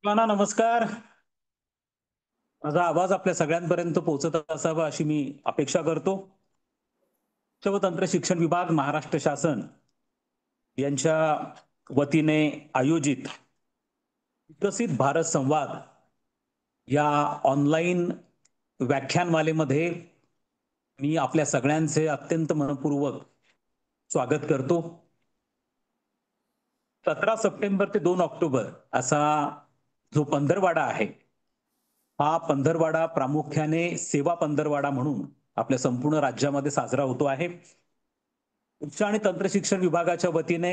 सर्वांना नमस्कार. माझा आवाज आपल्या सगळ्यांपर्यंत पोहोचत असावा अशी मी अपेक्षा करतो. उच्च व तंत्र शिक्षण विभाग महाराष्ट्र शासन यांच्या वतीने आयोजित विकसित भारत संवाद या ऑनलाईन व्याख्यानमालेमध्ये मी आपल्या सगळ्यांचे अत्यंत मनपूर्वक स्वागत करतो. 17 सप्टेंबर ते 2 ऑक्टोबर असा जो पंधरवाडा आहे, हा पंधरवाडा प्रामुख्याने सेवा पंधरवाडा म्हणून आपल्या संपूर्ण राज्यामध्ये साजरा होतो आहे. उच्च आणि तंत्र शिक्षण विभागाच्या वतीने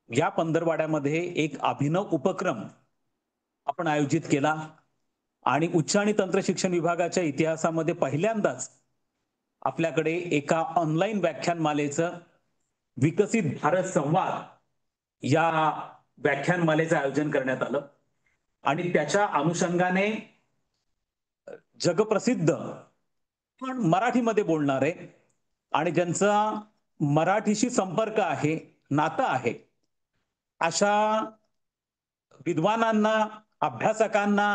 या पंधरवाड्यामध्ये एक अभिनव उपक्रम आपण आयोजित केला आणि उच्च आणि तंत्र शिक्षण विभागाच्या इतिहासामध्ये पहिल्यांदाच आपल्याकडे एका ऑनलाईन व्याख्यानमालेचं विकसित भारत संवाद या व्याख्यानमालेचं आयोजन करण्यात आलं आणि त्याच्या अनुषंगाने जगप्रसिद्ध पण मराठीमध्ये बोलणारे आणि ज्यांचा मराठीशी संपर्क आहे, नातं आहे, अशा विद्वानांना, अभ्यासकांना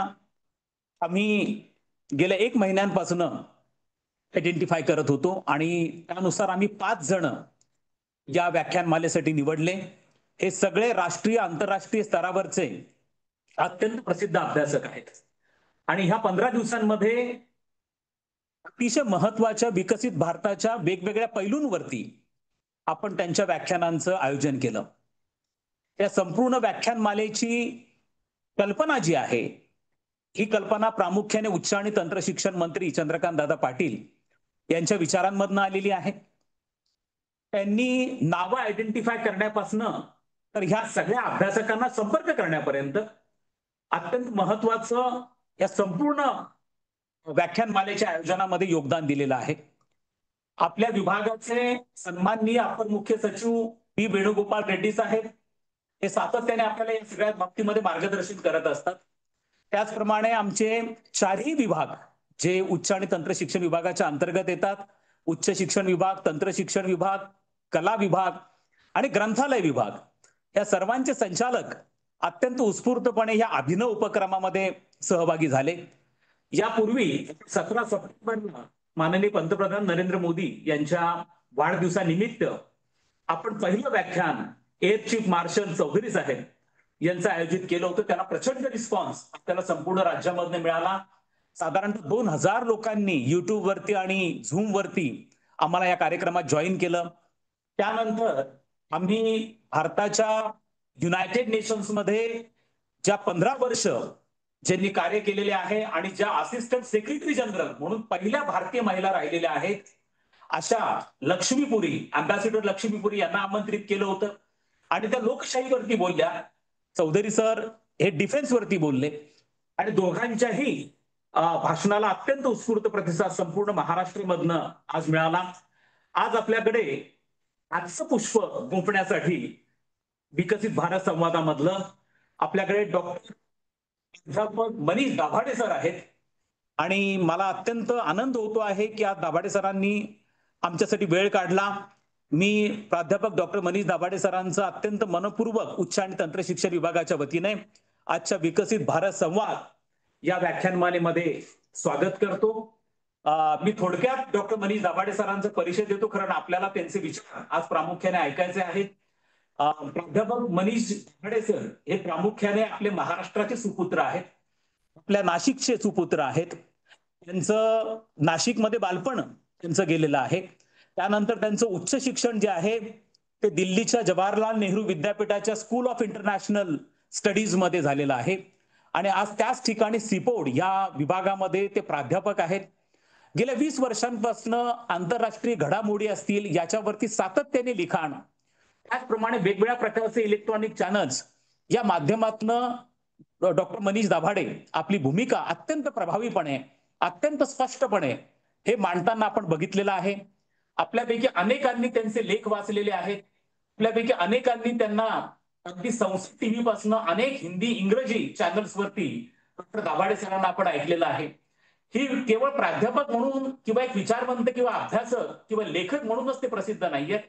आम्ही गेल्या 1 महिन्यांपासून आयडेंटिफाय करत होतो आणि त्यानुसार आम्ही 5 जण या व्याख्यानमालेसाठी निवडले. हे सगळे राष्ट्रीय आंतरराष्ट्रीय स्तरावरचे अत्यंत प्रसिद्ध अभ्यासक आहेत आणि ह्या 15 दिवसांमध्ये अतिशय महत्वाच्या विकसित भारताच्या वेगवेगळ्या पैलूंवरती आपण त्यांच्या व्याख्यानांचं आयोजन केलं. त्या संपूर्ण व्याख्यानमालेची कल्पना जी आहे, ही कल्पना प्रामुख्याने उच्च आणि तंत्र शिक्षण मंत्री चंद्रकांत दादा पाटील यांच्या विचारांमधनं आलेली आहे. त्यांनी नावं आयडेंटिफाय करण्यापासून तर ह्या सगळ्या अभ्यासकांना संपर्क करण्यापर्यंत अत्यंत महत्वाचं या संपूर्ण व्याख्यानमालेच्या आयोजनामध्ये योगदान दिलेलं आहे. आपल्या विभागाचे सन्माननीय अपर मुख्य सचिव बी वेणुगोपाल रेड्डी साहेब हे सातत्याने आपल्याला या सगळ्या बाबतीमध्ये मार्गदर्शन करत असतात. त्याचप्रमाणे आमचे 4ही विभाग जे उच्च आणि तंत्र शिक्षण विभागाच्या अंतर्गत येतात, उच्च शिक्षण विभाग, तंत्र शिक्षण विभाग, कला विभाग आणि ग्रंथालय विभाग, या सर्वांचे संचालक अत्यंत उत्स्फूर्तपणे या अभिनव उपक्रमामध्ये सहभागी झाले. यापूर्वी 17 सप्टेंबरला माननीय पंतप्रधान नरेंद्र मोदी यांच्या वाढदिवसानिमित्त आपण पहिलं व्याख्यान एअर चीफ मार्शल चौधरी साहेब यांचं आयोजित केलं होतं. त्याला प्रचंड रिस्पॉन्स आपल्याला संपूर्ण राज्यामधनं मिळाला. साधारणतः 2000 लोकांनी युट्यूब वरती आणि झूम वरती आम्हाला या कार्यक्रमात जॉईन केलं. त्यानंतर आम्ही भारताच्या युनायटेड नेशन्स मध्ये ज्या 15 वर्ष ज्यांनी कार्य केलेले आहे आणि ज्या असिस्टंट सेक्रेटरी जनरल म्हणून पहिल्या भारतीय महिला राहिलेल्या आहेत, अशा लक्ष्मीपुरी, अँबॅसिडर लक्ष्मीपुरी यांना आमंत्रित केलं होतं आणि त्या लोकशाहीवरती बोलल्या. चौधरी सर हे डिफेन्स वरती बोलले आणि दोघांच्याही भाषणाला अत्यंत उत्स्फूर्त प्रतिसाद संपूर्ण महाराष्ट्रामधनं आज मिळाला. आज आपल्याकडे आजचं पुष्प गुंफण्यासाठी विकसित भारत संवादामधलं आपल्याकडे डॉक्टर मनीष दाभाडे सर आहेत आणि मला अत्यंत आनंद होतो आहे की आज दाभाडे सरांनी आमच्यासाठी वेळ काढला. मी प्राध्यापक डॉक्टर मनीष दाभाडे सरांचं अत्यंत मनपूर्वक उच्च आणि तंत्र शिक्षण विभागाच्या वतीने आजच्या विकसित भारत संवाद या व्याख्यानमालेमध्ये स्वागत करतो. मी थोडक्यात डॉक्टर मनीष दाभाडे सरांचा परिचय देतो, कारण आपल्याला त्यांचे विचार आज प्रामुख्याने ऐकायचे आहेत. प्राध्यापक मनीष दाभाडे सर हे प्रामुख्याने आपले महाराष्ट्राचे सुपुत्र आहेत, आपल्या नाशिकचे सुपुत्र आहेत. त्यांचं नाशिकमध्ये बालपण त्यांचं गेलेलं आहे. त्यानंतर त्यांचं उच्च शिक्षण जे आहे ते दिल्लीच्या जवाहरलाल नेहरू विद्यापीठाच्या स्कूल ऑफ इंटरनॅशनल स्टडीज मध्ये झालेलं आहे आणि आज त्याच ठिकाणी सिपोड या विभागामध्ये ते प्राध्यापक आहेत. गेल्या 20 वर्षांपासून आंतरराष्ट्रीय घडामोडी असतील याच्यावरती सातत्याने लिखाण, त्याचप्रमाणे वेगवेगळ्या प्रकारचे इलेक्ट्रॉनिक चॅनल्स या माध्यमातून डॉक्टर मनीष दाभाडे आपली भूमिका अत्यंत प्रभावीपणे, अत्यंत स्पष्टपणे हे मांडताना आपण बघितलेलं आहे. आपल्यापैकी अनेकांनी त्यांचे लेख वाचलेले आहेत. आपल्यापैकी अनेकांनी त्यांना अगदी संस्कृत टीव्ही पासून अनेक हिंदी, इंग्रजी चॅनल्स वरती डॉक्टर दाभाडे सरांना आपण ऐकलेलं आहे. ही केवळ प्राध्यापक म्हणून किंवा एक विचारवंत किंवा अभ्यासक किंवा लेखक म्हणूनच ते प्रसिद्ध नाहीयेत.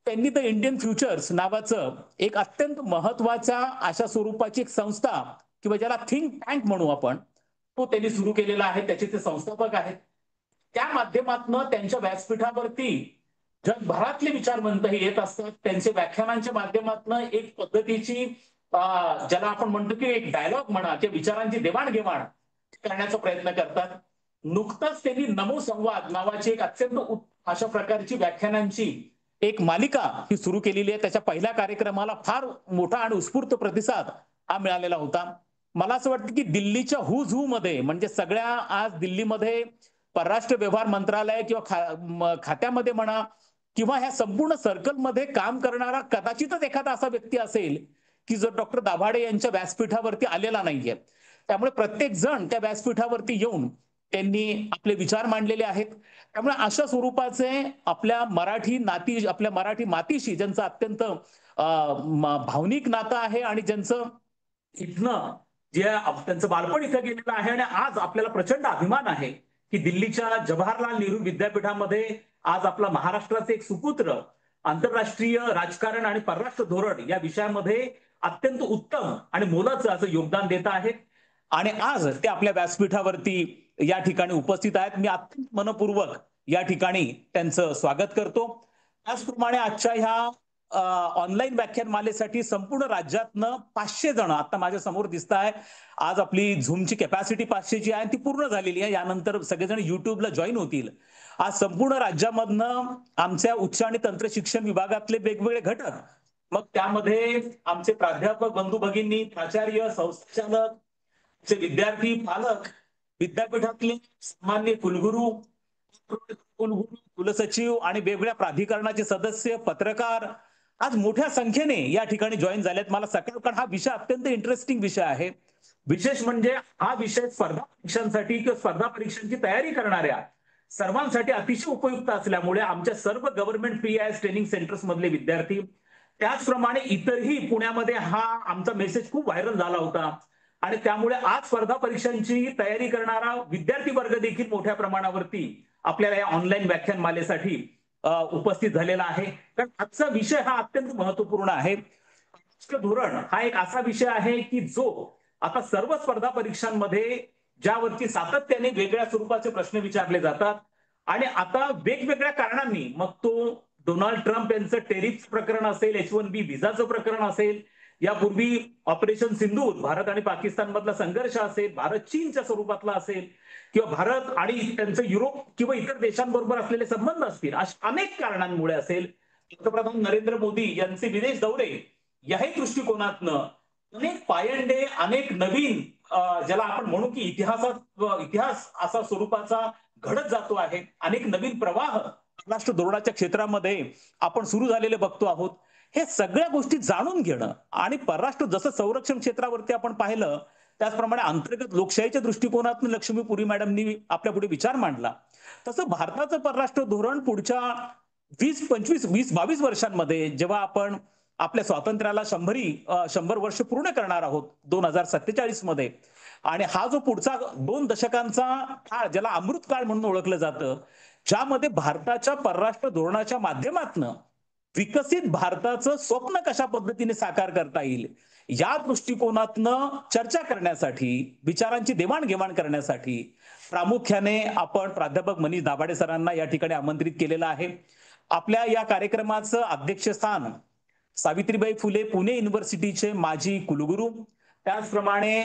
त्यांनी द इंडियन फ्युचर्स नावाचं एक अत्यंत महत्वाच्या अशा स्वरूपाची एक संस्था किंवा ज्याला थिंक टँक म्हणू आपण, तो त्यांनी सुरू केलेला आहे. त्याचे ते संस्थापक आहेत. त्या माध्यमातून त्यांच्या व्यासपीठावरती जगभरातले विचारवंत हे येत असतात. त्यांचे व्याख्यानांच्या माध्यमातून एक पद्धतीची ज्याला आपण म्हणतो की एक डायलॉग म्हणा किंवा विचारांची देवाणघेवाण करण्याचा प्रयत्न करतात. नुकतंच त्यांनी नमो संवाद नावाची एक अत्यंत अशा प्रकारची व्याख्यानांची एक मालिका ही सुरू केलेली आहे. त्याच्या पहिल्या कार्यक्रमाला फार मोठा आणि उत्स्फूर्त प्रतिसाद हा मिळालेला होता. मला असं वाटतं की दिल्लीच्या हुज हू मध्ये म्हणजे सगळ्या आज दिल्लीमध्ये परराष्ट्र व्यवहार मंत्रालय किंवा खात्यामध्ये म्हणा किंवा ह्या संपूर्ण सर्कलमध्ये काम करणारा कदाचितच एखादा असा व्यक्ती असेल की जो डॉक्टर दाभाडे यांच्या व्यासपीठावरती आलेला नाहीये. त्यामुळे प्रत्येक जण त्या व्यासपीठावरती येऊन त्यांनी आपले विचार मांडलेले आहेत. त्यामुळे अशा स्वरूपाचे आपल्या मराठी मातीशी ज्यांचं अत्यंत भावनिक नातं आहे आणि ज्यांचं इथनं जे त्यांचं बालपण इथं गेलेलं आहे आणि आज आपल्याला प्रचंड अभिमान आहे की दिल्लीच्या जवाहरलाल नेहरू विद्यापीठामध्ये आज आपला महाराष्ट्राचे एक सुपुत्र आंतरराष्ट्रीय राजकारण आणि परराष्ट्र धोरण या विषयामध्ये अत्यंत उत्तम आणि मोलाचं असं योगदान देत आहेत. आणि आज ते आपल्या व्यासपीठावरती या ठिकाणी उपस्थित आहेत. मी अत्यंत मनपूर्वक या ठिकाणी त्यांचं स्वागत करतो. त्याचप्रमाणे आजच्या ह्या ऑनलाईन व्याख्यानमालेसाठी संपूर्ण राज्यातनं 500 जण आता माझ्या समोर दिसत आहे. आज आपली झूमची कॅपॅसिटी 500 ची आहे ती पूर्ण झालेली आहे. यानंतर सगळेजण युट्यूबला जॉईन होतील. आज संपूर्ण राज्यामधनं आमच्या उच्च आणि तंत्र शिक्षण विभागातले वेगवेगळे घटक, मग त्यामध्ये आमचे प्राध्यापक बंधू भगिनी, प्राचार्य, संस्थाचालक, विद्यार्थी, पालक, विद्यापीठातले सामान्य कुलगुरू, कुलसचिव आणि वेगवेगळ्या प्राधिकरणाचे सदस्य, पत्रकार आज मोठ्या संख्येने या ठिकाणी जॉईन झालेत. मला सकाळी हा विषय अत्यंत इंटरेस्टिंग विषय आहे. विशेष म्हणजे हा विषय स्पर्धा परीक्षांसाठी किंवा स्पर्धा परीक्षांची तयारी करणाऱ्या सर्वांसाठी अतिशय उपयुक्त असल्यामुळे आमच्या सर्व गव्हर्नमेंट PIS ट्रेनिंग सेंटर्स मधले विद्यार्थी, त्याचप्रमाणे इतरही पुण्यामध्ये हा आमचा मेसेज खूप व्हायरल झाला होता आणि त्यामुळे आज स्पर्धा परीक्षांची तयारी करणारा विद्यार्थी वर्ग देखील मोठ्या प्रमाणावरती आपल्याला या ऑनलाईन व्याख्यानमालेसाठी उपस्थित झालेला आहे. कारण आजचा विषय हा अत्यंत महत्वपूर्ण आहे. धोरण हा एक असा विषय आहे की जो आता सर्व स्पर्धा परीक्षांमध्ये ज्यावरती सातत्याने वेगळ्या स्वरूपाचे प्रश्न विचारले जातात आणि आता वेगवेगळ्या कारणांनी, मग तो डोनाल्ड ट्रम्प यांचं टेरिफ प्रकरण असेल, H1B व्हिसाचं प्रकरण असेल, यापूर्वी ऑपरेशन सिंधूर भारत आणि पाकिस्तान मधला संघर्ष असेल, भारत चीनच्या स्वरूपातला असेल किंवा भारत आणि त्यांचं युरोप किंवा इतर देशांबरोबर असलेले संबंध असतील, अशा अनेक कारणांमुळे असेल, पंतप्रधान नरेंद्र मोदी यांचे विदेश दौरे याही दृष्टिकोनातनं अनेक पायंडे, अनेक नवीन ज्याला आपण म्हणू की इतिहास असा स्वरूपाचा घडत जातो आहे. अनेक नवीन प्रवाह राष्ट्र धोरणाच्या क्षेत्रामध्ये आपण सुरू झालेले बघतो आहोत. हे सगळ्या गोष्टी जाणून घेणं आणि परराष्ट्र जसं संरक्षण क्षेत्रावरती आपण पाहिलं त्याचप्रमाणे अंतर्गत लोकशाहीच्या दृष्टिकोनातून लक्ष्मी पुरी मॅडमनी आपल्या पुढे विचार मांडला, तसं भारताचं परराष्ट्र धोरण पुढच्या 20-22 वर्षांमध्ये जेव्हा आपण आपल्या स्वातंत्र्याला 100 वर्ष पूर्ण करणार आहोत 2047 मध्ये, आणि हा जो पुढचा 2 दशकांचा काळ ज्याला अमृत काळ म्हणून ओळखलं जातं, ज्यामध्ये भारताच्या परराष्ट्र धोरणाच्या माध्यमातून विकसित भारताचं स्वप्न कशा पद्धतीने साकार करता येईल या दृष्टिकोनातनं चर्चा करण्यासाठी, विचारांची देवाणघेवाण करण्यासाठी प्रामुख्याने आपण प्राध्यापक मनीष दाभाडे सरांना या ठिकाणी आमंत्रित केलेलं आहे. आपल्या या कार्यक्रमाचं अध्यक्षस्थान सावित्रीबाई फुले पुणे युनिव्हर्सिटीचे माजी कुलगुरू, त्याचप्रमाणे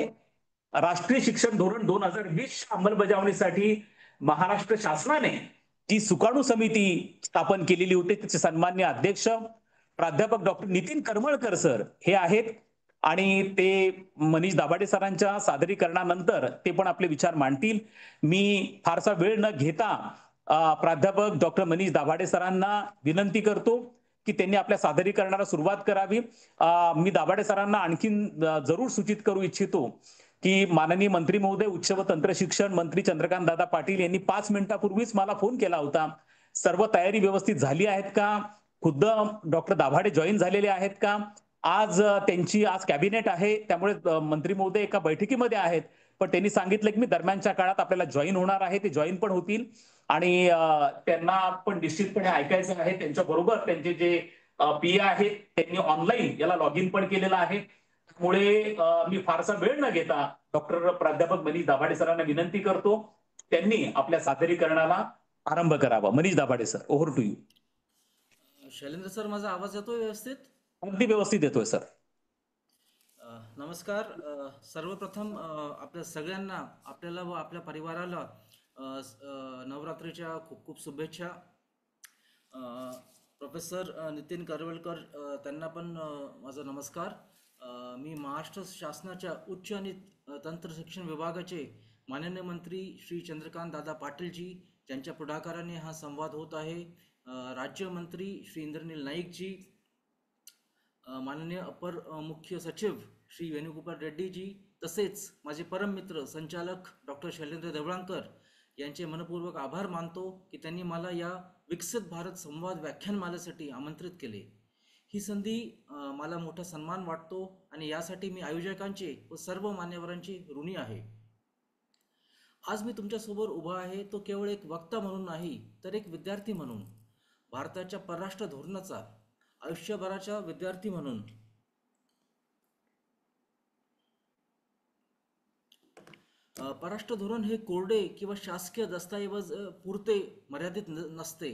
राष्ट्रीय शिक्षण धोरण 2020 अंमलबजावणीसाठी महाराष्ट्र शासनाने जी सुकाणू समिती स्थापन केलेली होती त्याचे सन्माननीय अध्यक्ष प्राध्यापक डॉक्टर नितीन करमळकर सर हे आहेत आणि ते मनीष दाभाडे सरांच्या सादरीकरणानंतर ते पण आपले विचार मांडतील. मी फारसा वेळ न घेता प्राध्यापक डॉक्टर मनीष दाभाडे सरांना विनंती करतो की त्यांनी आपल्या सादरीकरणाला सुरुवात करावी. मी दाभाडे सरांना आणखीन जरूर सूचित करू इच्छितो की माननीय मंत्री महोदय उच्च व तंत्र शिक्षण मंत्री चंद्रकांत दादा पाटील यांनी 5 मिनिटापूर्वीच मला फोन केला होता. सर्व तयारी व्यवस्थित झाली आहेत का, खुद्द डॉक्टर दाभाडे जॉईन झालेले आहेत का, आज त्यांची कॅबिनेट आहे त्यामुळे मंत्री महोदय एका बैठकीमध्ये आहेत, पण त्यांनी सांगितलं की मी दरम्यानच्या काळात आपल्याला जॉईन होणार आहे, ते जॉईन पण होतील आणि त्यांना पण निश्चितपणे ऐकायचं आहे. त्यांच्या बरोबर त्यांचे जे PA आहेत त्यांनी ऑनलाईन याला लॉग इन पण केलेलं आहे. त्यामुळे मी फारसा वेळ न घेता डॉक्टर प्राध्यापक मनीष दाभाडे सरांना विनंती करतो, त्यांनी आपल्या सादरीकरणाला आरंभ करावा. Manish Dabhade sir, over to you. Shailendra sir, माझा आवाज येतोय व्यवस्थित? अगदी व्यवस्थित येतोय सर. नमस्कार. सर्वप्रथम आपल्या सगळ्यांना, आपल्याला व आपल्या परिवाराला नवरात्रीच्या खूप खूप शुभेच्छा. प्रोफेसर नितीन करवलकर त्यांना पण माझा नमस्कार. मी महाराष्ट्र शासनाच्या उच्च आणि तंत्र शिक्षण विभागाचे माननीय मंत्री श्री चंद्रकांत दादा पाटीलजी, ज्यांच्या पुढाकाराने हा संवाद होत आहे, राज्यमंत्री श्री इंद्रनील नाईकजी, माननीय अपर मुख्य सचिव श्री वेणुगोपाल रेड्डीजी, तसेच माझे परम मित्र संचालक डॉक्टर शैलेंद्र देवळांकर यांचे मनपूर्वक आभार मानतो की त्यांनी मला या विकसित भारत संवाद व्याख्यानमालेसाठी आमंत्रित केले. ही संधी मला मोठा सन्मान वाटतो आणि यासाठी मी आयोजकांचे व सर्व मान्यवरांचे ऋणी आहे. आज मी तुमच्यासोबत उभा आहे तो केवळ एक वक्ता म्हणून नाही, तर एक विद्यार्थी म्हणून, भारताच्या परराष्ट्र धोरणाचा आयुष्यभराचा विद्यार्थी म्हणून. परराष्ट्र धोरण हे कोरडे किंवा शासकीय दस्तऐवज पुरते मर्यादित नसते.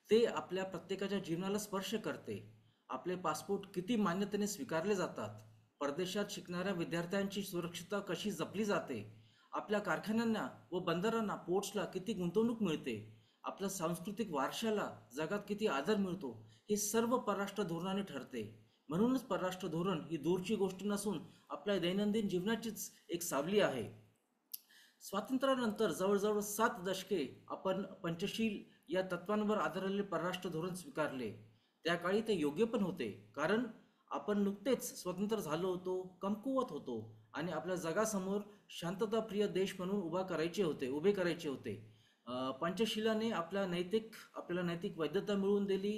ते आपल्या प्रत्येकाच्या जीवनाला स्पर्श करते. आपले पासपोर्ट किती मान्यतेने स्वीकारले जातात, परदेशात शिकणाऱ्या विद्यार्थ्यांची सुरक्षितता कशी जपली जाते, आपल्या कारखान्यांना व बंदरांना, पोर्ट्सला किती गुंतवणूक मिळते, आपल्या सांस्कृतिक वारशाला जगात किती आदर मिळतो, हे सर्व परराष्ट्र धोरणाने ठरते. म्हणूनच परराष्ट्र धोरण ही दूरची गोष्ट नसून आपल्या दैनंदिन जीवनाचीच एक सावली आहे. स्वातंत्र्यानंतर जवळजवळ 7 दशके आपण पंचशील या तत्वांवर आधारलेले परराष्ट्र धोरण स्वीकारले. त्या काळी ते योग्य पण होते, कारण आपण नुकतेच स्वतंत्र झालो होतो, कमकुवत होतो आणि आपल्या जगासमोर शांतताप्रिय देश म्हणून उभे करायचे होते. पंचशिलाने आपल्याला नैतिक वैधता मिळवून दिली,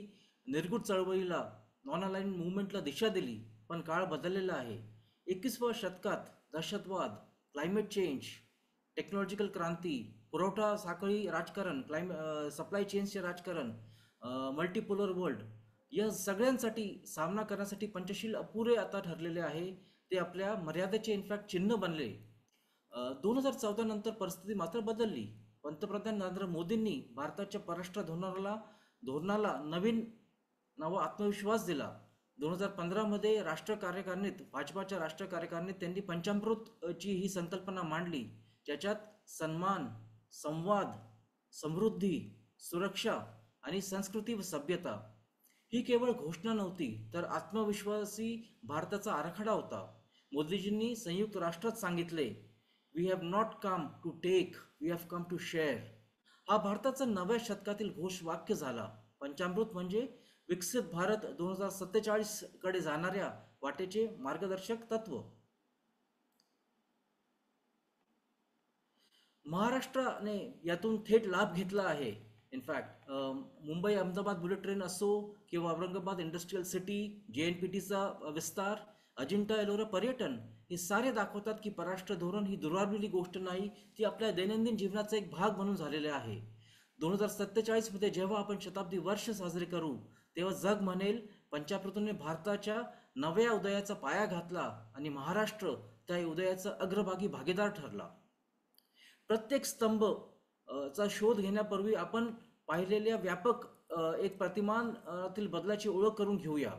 निर्गुण चळवळीला, नॉन अलाइन्ड मुवमेंटला दिशा दिली. पण काळ बदललेला आहे. 21व्या शतकात दहशतवाद, क्लायमेट चेंज, टेक्नॉलॉजिकल क्रांती, पुरवठा साखळी राजकारण, सप्लाय चेन्सचे राजकारण, मल्टीपोलर वर्ल्ड, या सगळ्यांसाठी सामना करण्यासाठी पंचशील अपुरे आता ठरलेले आहे. ते आपल्या मर्यादेचे इनफॅक्ट चिन्ह बनले. 2014 नंतर परिस्थिती मात्र बदलली. पंतप्रधान नरेंद्र मोदींनी भारताच्या परराष्ट्र धोरणाला नवा आत्मविश्वास दिला. 2015 मध्ये भाजपाच्या राष्ट्रीय कार्यकारिणीत त्यांनी पंचामृतची ही संकल्पना मांडली, ज्याच्यात सन्मान, संवाद, समृद्धी, सुरक्षा आणि संस्कृती व सभ्यता ही केवळ घोषणा नव्हती, तर आत्मविश्वासी भारताचा आराखडा होता. मोदीजींनी संयुक्त राष्ट्रात सांगितले, we have not come to take, we have come to share. हा भारताचा नव्या शतकातील घोषवाक्य झाला. पंचामृत म्हणजे विकसित भारत 2047 कडे जाणाऱ्या वाटेचे मार्गदर्शक तत्व. महाराष्ट्राने यातून थेट लाभ घेतला आहे. In fact Mumbai Ahmedabad bullet train असो किंवा औरंगाबाद इंडस्ट्रियल सिटी, JNPTचा विस्तार, अजिंठा एलोरा पर्यटन, हे सारे दाखवतात की परराष्ट्र धोरण ही दुरावलेली गोष्ट नाही, ती आपल्या दैनंदिन जीवनाचा एक भाग म्हणून झालेले आहे. 2047 मध्ये जेव्हा आपण शताब्दी वर्ष साजरे करू, तेव्हा जग म्हणेल, पंचामृतने भारताच्या नव्या उदयाचा पाया घातला आणि महाराष्ट्र त्या उदयाचा अग्रभागी भागीदार ठरला. प्रत्येक स्तंभ चा शोध घेण्यापूर्वी आपण पाहिलेल्या व्यापक एक प्रतिमानातील बदलाची ओळख करून घेऊया.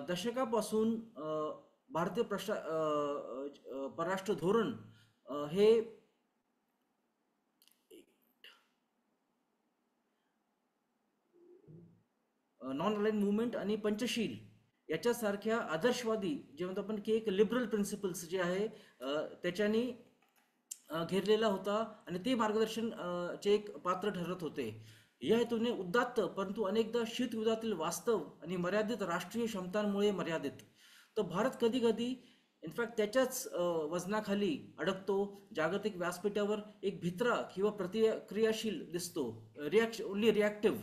दशकापासून भारतीय परराष्ट्र धोरण हे नॉन अलाइन्ड मुवमेंट आणि पंचशील याच्यासारख्या आदर्शवादी, जे म्हणतो आपण की एक लिबरल प्रिन्सिपल्स जे आहे त्याच्यानी घेरलेला होता आणि ते मार्गदर्शन चे एक पात्र ठरत होते. या हेतूने उदात्त परंतु अनेकदा शीतयुद्धातील वास्तव आणि मर्यादित राष्ट्रीय क्षमतांमुळे मर्यादित, तर भारत कधी कधी इनफॅक्ट त्याच्याच वजनाखाली अडकतो. जागतिक व्यासपीठावर एक भित्रा किंवा प्रतिक्रियाशील दिसतो, ओनली रिॲक्टिव्ह.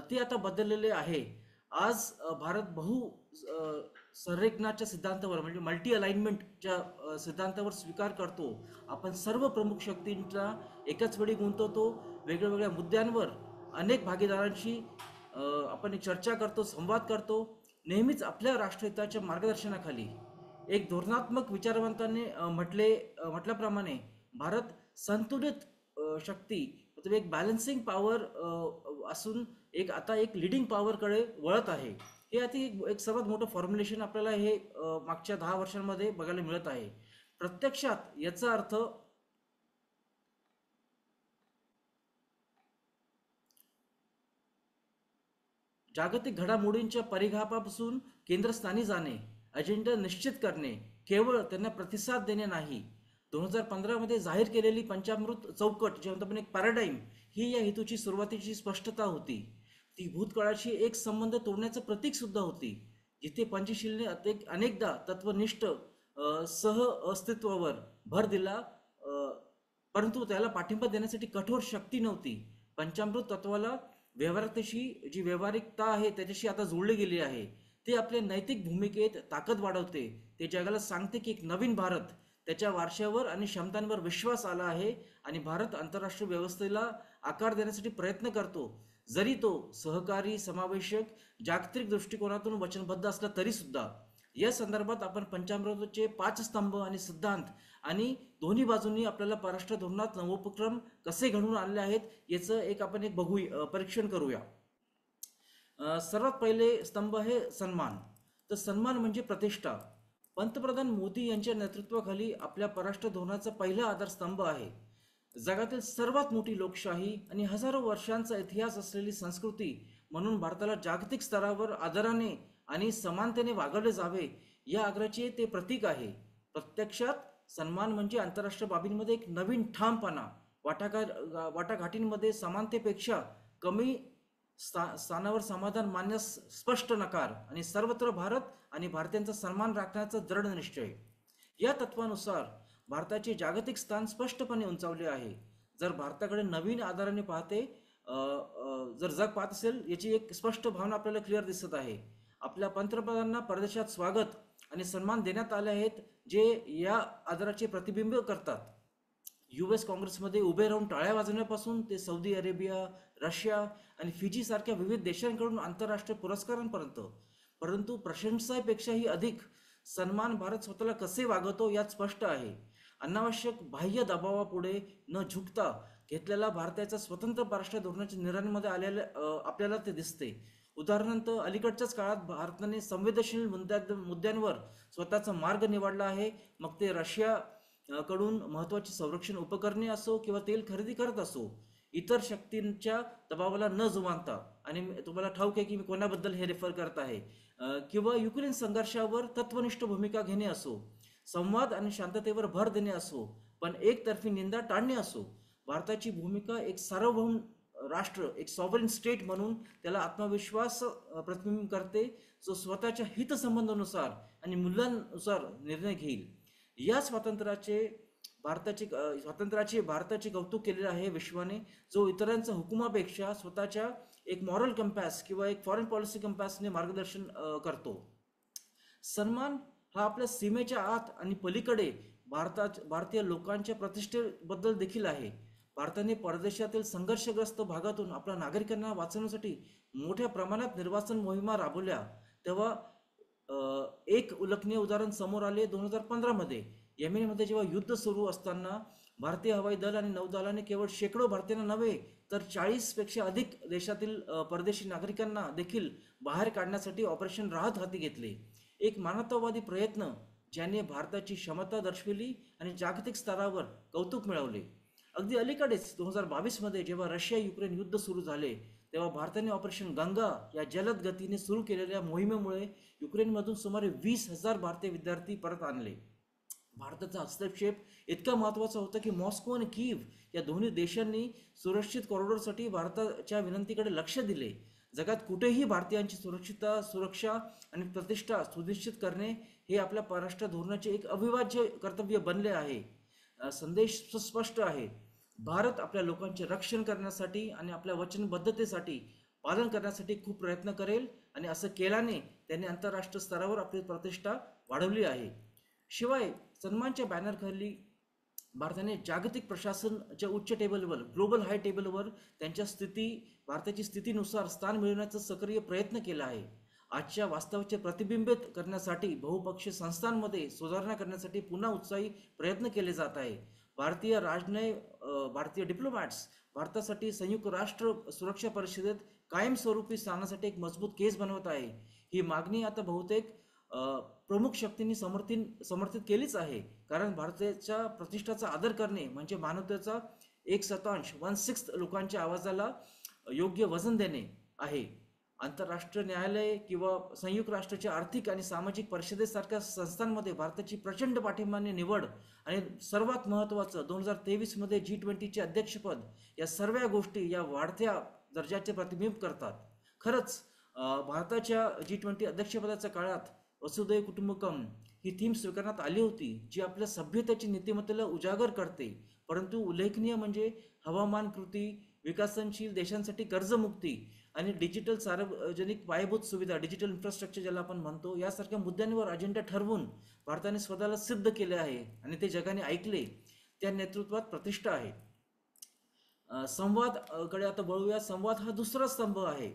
ते आता बदललेले आहे. आज भारत संरेखनाच्या सिद्धांतावर म्हणजे मल्टी अलाइनमेंटच्या सिद्धांतावर स्वीकार करतो. आपण सर्व प्रमुख शक्तींचा एकाच वेळी गुंतवतो. वेगवेगळ्या मुद्द्यांवर अनेक भागीदारांशी आपण चर्चा करतो, संवाद करतो, नेहमीच आपल्या राष्ट्रहिताच्या मार्गदर्शनाखाली. एक धोरणात्मक विचारवंतांनी म्हटल्याप्रमाणे भारत संतुलित शक्ती मतलब एक बॅलन्सिंग पॉवर असून आता एक लिडिंग पॉवरकडे वळत आहे. हे आता एक सर्वात मोठं फॉर्म्युलेशन आपल्याला हे मागच्या 10 वर्षांमध्ये बघायला मिळत आहे. प्रत्यक्षात याचा अर्थ जागतिक घडामोडींच्या परिघापासून केंद्रस्थानी जाणे, अजेंडा निश्चित करणे, केवळ त्यांना प्रतिसाद देणे नाही. 2015 मध्ये जाहीर केलेली पंचामृत चौकट जे म्हणतो आपण एक पॅराडाईम, ही या हेतूची सुरुवातीची स्पष्टता होती. ती भूतकाळाशी एक संबंध तोडण्याचं प्रतीक सुद्धा होती, जिथे पंचशीलने अनेकदा तत्वनिष्ठ सह अस्तित्वावर भर दिला, परंतु त्याला पाठिंबा देण्यासाठी कठोर शक्ती नव्हती. पंचामृत तत्वाला व्यवहाराशी जी व्यावहारिकता आहे त्याच्याशी आता जोडली गेली आहे. ते आपल्या नैतिक भूमिकेत ताकद वाढवते. ते जगाला सांगते की एक नवीन भारत, त्याच्या वारशावर आणि क्षमतांवर विश्वास आला आहे आणि भारत आंतरराष्ट्रीय व्यवस्थेला आकार देण्यासाठी प्रयत्न करतो. जरी तो सहकारी, समावेशक, जागतिक दृष्टिकोनातून वचनबद्ध असला तरी सुद्धा. या संदर्भात आपण पंचामृताचे 5 स्तंभ आणि सिद्धांत आणि दोन्ही बाजूंनी आपल्याला परराष्ट्र धोरणात नवोपक्रम कसे घडवून आणले आहेत याचं आपण परीक्षण करूया. सर्वात पहिले स्तंभ आहे सन्मान. तर सन्मान म्हणजे प्रतिष्ठा. पंतप्रधान मोदी यांच्या नेतृत्वाखाली आपल्या परराष्ट्र धोरणाचा पहिला आधारस्तंभ आहे. जगातील सर्वात मोठी लोकशाही आणि हजारो वर्षांचा इतिहास असलेली संस्कृती म्हणून भारताला जागतिक स्तरावर आदराने आणि समानतेने वागवले जावे, या आग्रहाचे ते प्रतीक आहे. प्रत्यक्षात सन्मान म्हणजे आंतरराष्ट्रीय बाबींमध्ये एक नवीन ठामपणा, वाटाघाटींमध्ये समानतेपेक्षा कमी स्थानावर समाधान मानण्यास स्पष्ट नकार आणि सर्वत्र भारत आणि भारतीयांचा सन्मान राखण्याचा दृढ निश्चय. या तत्वानुसार भारताचे जागतिक स्थान स्पष्टपणे उंचावले आहे. जर भारताकडे नवीन आधाराने जर जग पाहत असेल, याची एक स्पष्ट भावना आपल्याला क्लिअर दिसत आहे. आपल्या पंतप्रधानांना परदेशात स्वागत आणि सन्मान देण्यात आले आहेत, जे या आदराचे प्रतिबिंब करतात. US काँग्रेसमध्ये उभे राहून टाळ्या वाजवण्यापासून ते सौदी अरेबिया, रशिया आणि फिजी सारख्या विविध देशांकडून आंतरराष्ट्रीय पुरस्कारांपर्यंत. परंतु प्रशंसापेक्षाही अधिक सन्मान भारत स्वतःला कसे वागवतो यात स्पष्ट आहे. अनावश्यक बाह्य दबावापुढे न झुकता घेतलेला भारताच्या स्वतंत्र परराष्ट्र धोरणाच्या निर्णयांमध्ये आपल्याला ते दिसते. उदाहरणार्थ, अलीकडच्याच काळात भारताने संवेदनशील मुद्द्यांवर स्वतःचा मार्ग निवडला आहे. मग ते रशिया कडून महत्वाची संरक्षण उपकरणे असो किंवा तेल खरेदी करत असो, इतर शक्तींच्या दबावाला न जुमानता. आणि तुम्हाला ठाऊक आहे की मी कोणाबद्दल हे रेफर करत आहे. किंवा युक्रेन संघर्षावर तत्वनिष्ठ भूमिका घेणे असो, संवाद आणि शांततेवर भर देणे असो, पण एकतर्फी निंदा टाळणे असो, भारताची भूमिका एक सार्वभौम राष्ट्र, एक सॉव्हरेन स्टेट म्हणून त्याला आत्मविश्वास प्रतिबिंबित करते, जो स्वतःच्या हितसंबंधानुसार आणि मूल्यांनुसार निर्णय घेईल. या स्वातंत्र्याचे भारताचे कौतुक केलेले आहे विश्वाने, जो इतरांच्या हुकुमापेक्षा स्वतःच्या एक मॉरल कंपॅस किंवा एक फॉरेन पॉलिसी कंपॅसने मार्गदर्शन करतो. सन्मान हा आपल्या सीमेच्या आत आणि पलीकडे भारतीय लोकांच्या प्रतिष्ठेबद्दल देखील आहे. भारताने परदेशातील संघर्षग्रस्त भागातून आपल्या नागरिकांना वाचवण्यासाठी मोठ्या प्रमाणात निर्वासन मोहिमा राबवल्या. तेव्हा एक उल्लेखनीय उदाहरण समोर आले 2015 मध्ये. येमेनमध्ये जेव्हा युद्ध सुरू असताना भारतीय हवाई दल आणि नौदलाने केवळ शेकडो भारतीयांना नव्हे तर 40 पेक्षा अधिक देशातील परदेशी नागरिकांना देखील बाहेर काढण्यासाठी ऑपरेशन राहत हाती घेतले. एक मानवतावादी प्रयत्न ज्याने भारताची क्षमता दर्शविली आणि जागतिक स्तरावर कौतुक मिळवले. अगदी अलीकडेच 2022 मध्ये जेव्हा रशिया युक्रेन युद्ध सुरू झाले, तेव्हा भारताने ऑपरेशन गंगा या जलद गतीने सुरू केलेल्या मोहिमेमुळे युक्रेनमधून सुमारे 20,000 भारतीय विद्यार्थी परत आणले. भारताचा हस्तक्षेप इतका महत्त्वाचा होता की मॉस्को आणि कीव या दोन्ही देशांनी सुरक्षित कॉरिडॉरसाठी भारताच्या विनंतीकडे लक्ष दिले. जगात कुठेही भारतीयांची सुरक्षा आणि प्रतिष्ठा सुनिश्चित करणे हे आपल्या परराष्ट्र धोरणाचे एक अविभाज्य कर्तव्य बनले आहे. संदेश स्पष्ट आहे. भारत आपल्या लोकांचे रक्षण करण्यासाठी आणि आपल्या वचनबद्धतेसाठी पालन करण्यासाठी खूप प्रयत्न करेल आणि असं केल्याने त्यांनी आंतरराष्ट्रीय स्तरावर आपली प्रतिष्ठा वाढवली आहे. शिवाय सन्मानच्या बॅनरखाली भारताने जागतिक प्रशासनाच्या उच्च टेबलवर, ग्लोबल हाय टेबलवर भारताची स्थितीनुसार स्थान मिळवण्याचा सक्रिय प्रयत्न केला आहे. आजच्या वास्तवाचे प्रतिबिंबित करण्यासाठी बहुपक्षीय संस्थांमध्ये सुधारणा करण्यासाठी पुन्हा उत्साही प्रयत्न केले जात आहे. भारतीय डिप्लोमॅट्स भारतासाठी संयुक्त राष्ट्र सुरक्षा परिषदेत कायमस्वरूपी स्थानासाठी एक मजबूत केस बनवत आहे. ही मागणी आता बहुतेक प्रमुख शक्तींनी समर्थित केलीच आहे, कारण भारताच्या प्रतिष्ठाचा आदर करणे म्हणजे मानवतेचा 1/6 लोकांच्या आवाजाला योग्य वजन देणे आहे. आंतरराष्ट्रीय न्यायालय किंवा संयुक्त राष्ट्राच्या आर्थिक आणि सामाजिक परिषदेसारख्या संस्थांमध्ये भारताची प्रचंड पाठिंबाने निवड आणि सर्वात महत्त्वाचं 2023 मध्ये G20चे अध्यक्षपद, या सर्व गोष्टी या वाढत्या दर्जाचे प्रतिबिंब करतात. खरंच भारताच्या G20 अध्यक्षपदाच्या काळात वसुधैव कुटुंबकम ही थीम स्वीकारण्यात आली होती, जी आपल्या सभ्यतेची नीतिमत्तेला उजागर करते. परंतु उल्लेखनीय म्हणजे हवामान कृती, विकसनशील देशांसाठी कर्जमुक्ती आणि डिजिटल सार्वजनिक पायाभूत सुविधा, डिजिटल इन्फ्रास्ट्रक्चर ज्याला आपण म्हणतो, यासारख्या मुद्द्यांवर अजेंडा ठरवून भारताने स्वतःला सिद्ध केले आहे आणि ते जगाने ऐकले. त्या नेतृत्वात प्रतिष्ठा आहे. संवाद कडे आता वळूया. संवाद हा दुसरा स्तंभ आहे.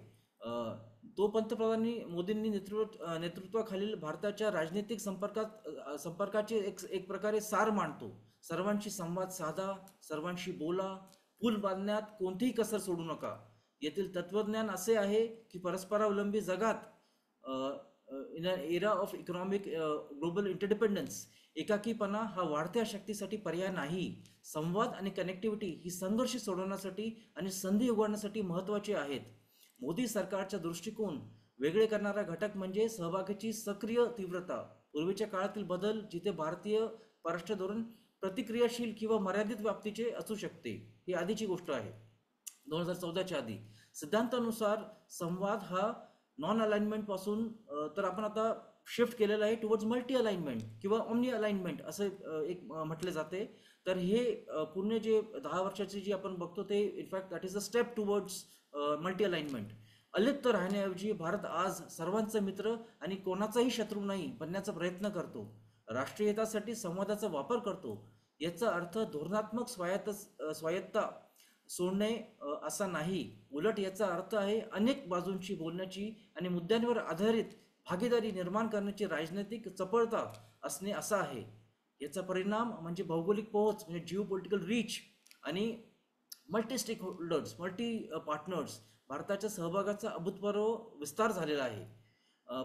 तो पंतप्रधानी मोदींनी नेतृत्वाखालील भारताच्या राजनैतिक संपर्काचे एक प्रकारे सार मांडतो. सर्वांशी संवाद साधा, सर्वांशी बोला, पूल बांधण्यात कोणतीही कसर सोडू नका. येथील तत्वज्ञान असे आहे की परस्परावलंबी जगात in a era of economic global interdependence एकाकीपणा हा वाढत्या शक्तीसाठी पर्याय नाही. संवाद आणि कनेक्टिव्हिटी ही संघर्ष सोडवण्यासाठी आणि संधी उघडण्यासाठी महत्त्वाचे आहेत. मोदी सरकारचा दृष्टिकोन वेगळे करणारा घटक म्हणजे सहभागाची सक्रिय तीव्रता. पूर्वीच्या काळातील बदल जिथे भारतीय परराष्ट्र धोरण प्रतिक्रियाशील किंवा मर्यादित व्याप्तीचे असू शकते, ही आधीची गोष्ट आहे. 2014च्या आधी सिद्धांतानुसार संवाद हा नॉन अलाइनमेंट पासून तर आपण आता शिफ्ट केलेला आहे टुवर्ड्स मल्टी अलाइनमेंट किंवा ओमनी अलाइनमेंट असं एक म्हटले जाते. तर हे पूर्ण जे 10 वर्षाची जी आपण बघतो ते in fact that is a step towards multi alignment. अलिप्त राहण्याऐवजी भारत आज सर्वांचा मित्र आणि कोणाचाही शत्रू नाही बनण्याचा प्रयत्न करतो. राष्ट्रीयतासाठी संवादाचा वापर करतो. याचा अर्थ धोरणात्मक स्वायत्ता सोडणे असा नाही. उलट याचा अर्थ आहे अनेक बाजूंशी बोलण्याची आणि मुद्द्यांवर आधारित भागीदारी निर्माण करण्याची राजनैतिक चपळता असणे असा आहे. याचा परिणाम म्हणजे भौगोलिक पोहोच म्हणजे जिओ पॉलिटिकल रीच आणि multi stakeholders, multi partners. भारताच्या सहभागाचा अभूतपूर्व विस्तार झालेला आहे.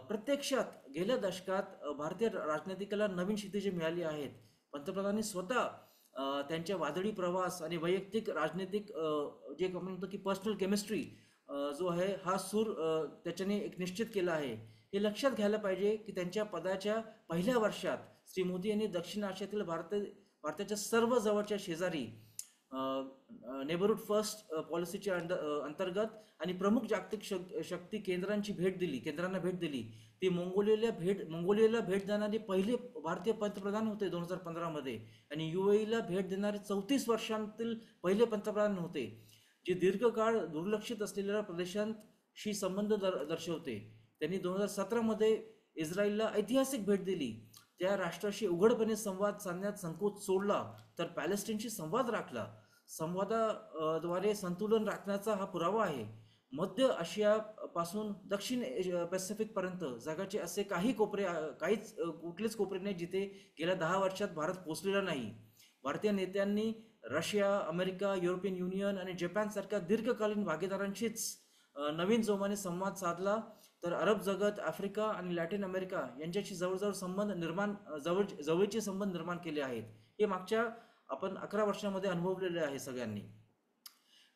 प्रत्यक्षात गेल्या दशकात भारतीय राजनीतिकाला नवीन क्षितिजे मिळाली आहेत. पंतप्रधानांनी स्वतः त्यांच्या वादळी प्रवास आणि वैयक्तिक राजनीतिक जे आपण म्हणतो की पर्सनल केमिस्ट्री जो आहे हा सूर त्याच्याने एक निश्चित केला आहे. हे लक्षात घ्यायला पाहिजे की त्यांच्या पदाच्या पहिल्या वर्षात श्री मोदी यांनी दक्षिण आशियातील भारताच्या सर्व जवळच्या शेजारी नेबरहुड फर्स्ट पॉलिसीच्या अंतर्गत आणि प्रमुख जागतिक शक्ती केंद्रांना भेट दिली. ती मंगोलियाला भेट देणारे पहिले भारतीय पंतप्रधान होते 2015 मध्ये आणि UAEला भेट देणारे 34 वर्षांतील पहिले पंतप्रधान होते, जे दीर्घकाळ दुर्लक्षित असलेल्या प्रदेशांशी संबंध दर्शवते. त्यांनी 2017 मध्ये इस्रायलला ऐतिहासिक भेट दिली. त्या राष्ट्राशी उघडपणे संवाद साधण्यात संकोच सोडला तर पॅलेस्टाईनशी संवाद राखला. संवादाद्वारे संतुलन राखण्याचा हा पुरावा आहे. मध्य आशिया पासून दक्षिण पॅसिफिक पर्यंत जगाचे असे कुठलेच कोपरे नाही जिथे गेल्या 10 वर्षात भारत पोहोचलेला नाही. भारतीय नेत्यांनी रशिया, अमेरिका, युरोपियन युनियन आणि जपान सारख्या दीर्घकालीन भागीदारांशीच नवीन जोमाने संवाद साधला, तर अरब जगत, आफ्रिका आणि लॅटिन अमेरिका यांच्याशी जवळचे संबंध निर्माण केले आहेत. हे मागच्या आपण 11 वर्षांमध्ये अनुभवलेले आहे सगळ्यांनी.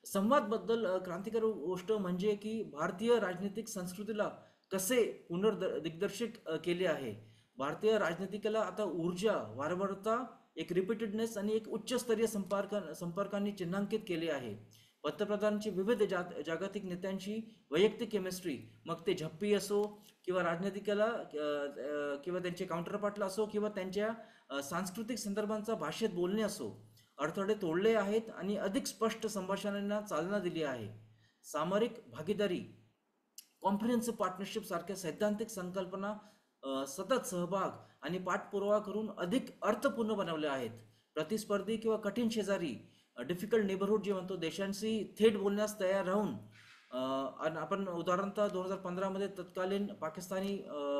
संवाद बद्दल क्रांतिकारी गोष्ट म्हणजे की भारतीय राजनीतिक संस्कृतीला कसे पुनर्दिग्दर्शित केले आहे. भारतीय राजनीतिकाला आता ऊर्जा, वारंवारता, एक रिपीटेडनेस आणि एक उच्चस्तरीय संपर्कांनी चिन्हांकित केले आहे. पंतप्रधानांची विविध जागतिक नेत्यांशी वैयक्तिक केमिस्ट्री, मग ते झप्पी असो किंवा राजनीतिकाला किंवा त्यांचे काउंटरपार्टला असो किंवा त्यांच्या सांस्कृतिक संदर्भांचा भाषेत बोलणे असो, अडथळे तोडले आहेत आणि अधिक स्पष्ट संभाषणांना चालना दिली आहे. सामरिक भागीदारी, कॉम्प्रिहेन्सिव्ह पार्टनरशिप सारख्या सैद्धांतिक संकल्पना सतत सहभाग आणि पाठपुरावा करून अधिक अर्थपूर्ण बनवल्या आहेत. प्रतिस्पर्धी किंवा कठीण शेजारी, डिफिकल्ट नेबरहुड जे म्हणतो, देशांशी थेट बोलण्यास तयार राहून आणि आपण उदाहरणतः 2015 मध्ये तत्कालीन पाकिस्तानी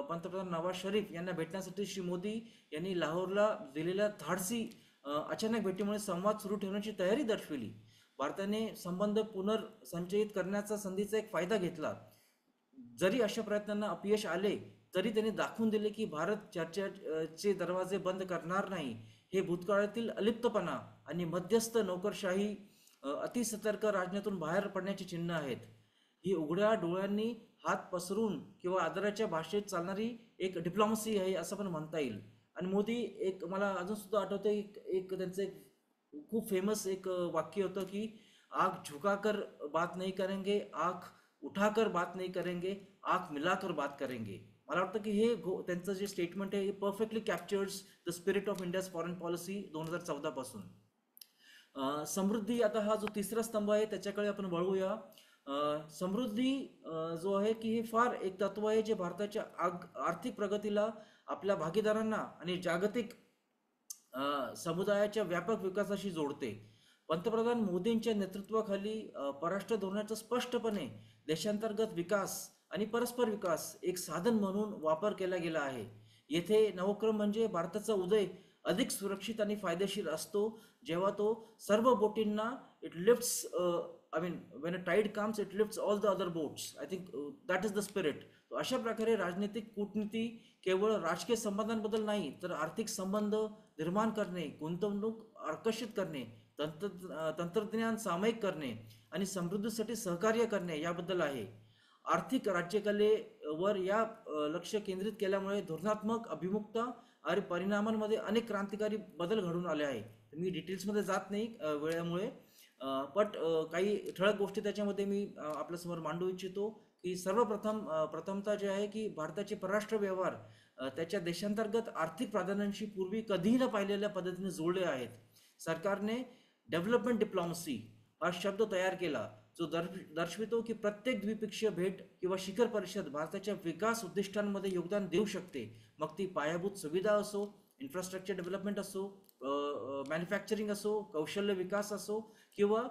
पंतप्रधान नवाज शरीफ यांना भेटण्यासाठी श्री मोदी यांनी लाहोरला दिलेल्या धाडसी अचानक भेटीमुळे संवाद सुरू ठेवण्याची तयारी दर्शविली. भारताने संबंध पुनर्संचयित करण्याचा संधीचा एक फायदा घेतला. जरी अशा प्रयत्नांना अपयश आले तरी त्यांनी दाखवून दिले की भारत चर्चेचे दरवाजे बंद करणार नाही. हे भूतकाळातील अलिप्तपणा आणि मध्यस्थ नोकरशाही अतिसतर्क राजण्यातून बाहेर पडण्याची चिन्ह आहेत. ही उघड्या डोळ्यांनी हात पसरून किंवा आदराच्या भाषेत चालणारी एक डिप्लोमसी आहे असं पण म्हणता येईल. आणि मोदी एक मला अजून सुद्धा आठवतं एक त्यांचं एक खूप फेमस एक वाक्य होतं की आंख झुकाकर बात नहीं करेंगे, आंख उठाकर बात नहीं करेंगे, आंख मिलाकर बात करेंगे. मला वाटतं की हे त्यांचं जे स्टेटमेंट आहे हे perfectly captures the spirit of India's foreign policy 2014 पासून. समृद्धी, आता हा जो तिसरा स्तंभ आहे त्याच्याकडे आपण वळूया. समृद्धी जो आहे की हे फार एक तत्व आहे जे भारताच्या आर्थिक प्रगतीला, आपल्या भागीदारांना आणि जागतिक समुदायाच्या व्यापक विकासाशी जोडते. पंतप्रधान मोदींच्या नेतृत्वाखाली परराष्ट्र धोरणाचा स्पष्टपणे देशांतर्गत विकास आणि परस्पर विकास एक साधन म्हणून वापर केला गेला आहे. येथे नवक्रम म्हणजे भारताचा उदय अधिक सुरक्षित आणि फायदेशीर असतो जेव्हा तो सर्व बोटींना it lifts, I mean when a tide comes it lifts all the other boats. I think that is the spirit. अशा प्रकारे राजनैतिक कूटनीती केवळ राजकीय संबंधांबद्दल नाही तर आर्थिक संबंध निर्माण करणे, गुंतवणूक आकर्षित करणे, तंत्रज्ञान सामायिक करणे आणि समृद्धीसाठी सहकार्य करणे याबद्दल आहे. आर्थिक राज्यकलेवर या लक्ष केंद्रित केल्यामुळे धोरणात्मक अभिमुखता आणि परिणामांमध्ये अनेक क्रांतिकारी बदल घडून आले आहे. मी डिटेल्समध्ये जात नाही वेळेमुळे, बट काही ठळक गोष्टी त्याच्यामध्ये मी आपल्यासमोर मांडू इच्छितो की प्रथमतः जे आहे की भारताचे परराष्ट्र व्यवहार त्याच्या देशांतर्गत आर्थिक प्राधान्यांशी पूर्वी कधीही न पाहिलेल्या पद्धतीने जोडले आहेत. सरकारने डेव्हलपमेंट डिप्लोमसी हा शब्द तयार केला जो दर्शवितो की प्रत्येक द्विपक्षीय भेट किंवा शिखर परिषद भारताच्या विकास उद्दिष्टांमध्ये योगदान देऊ शकते. मग ती पायाभूत सुविधा असो, इन्फ्रास्ट्रक्चर डेव्हलपमेंट असो, मॅन्युफॅक्चरिंग असो, कौशल्य विकास असो किंवा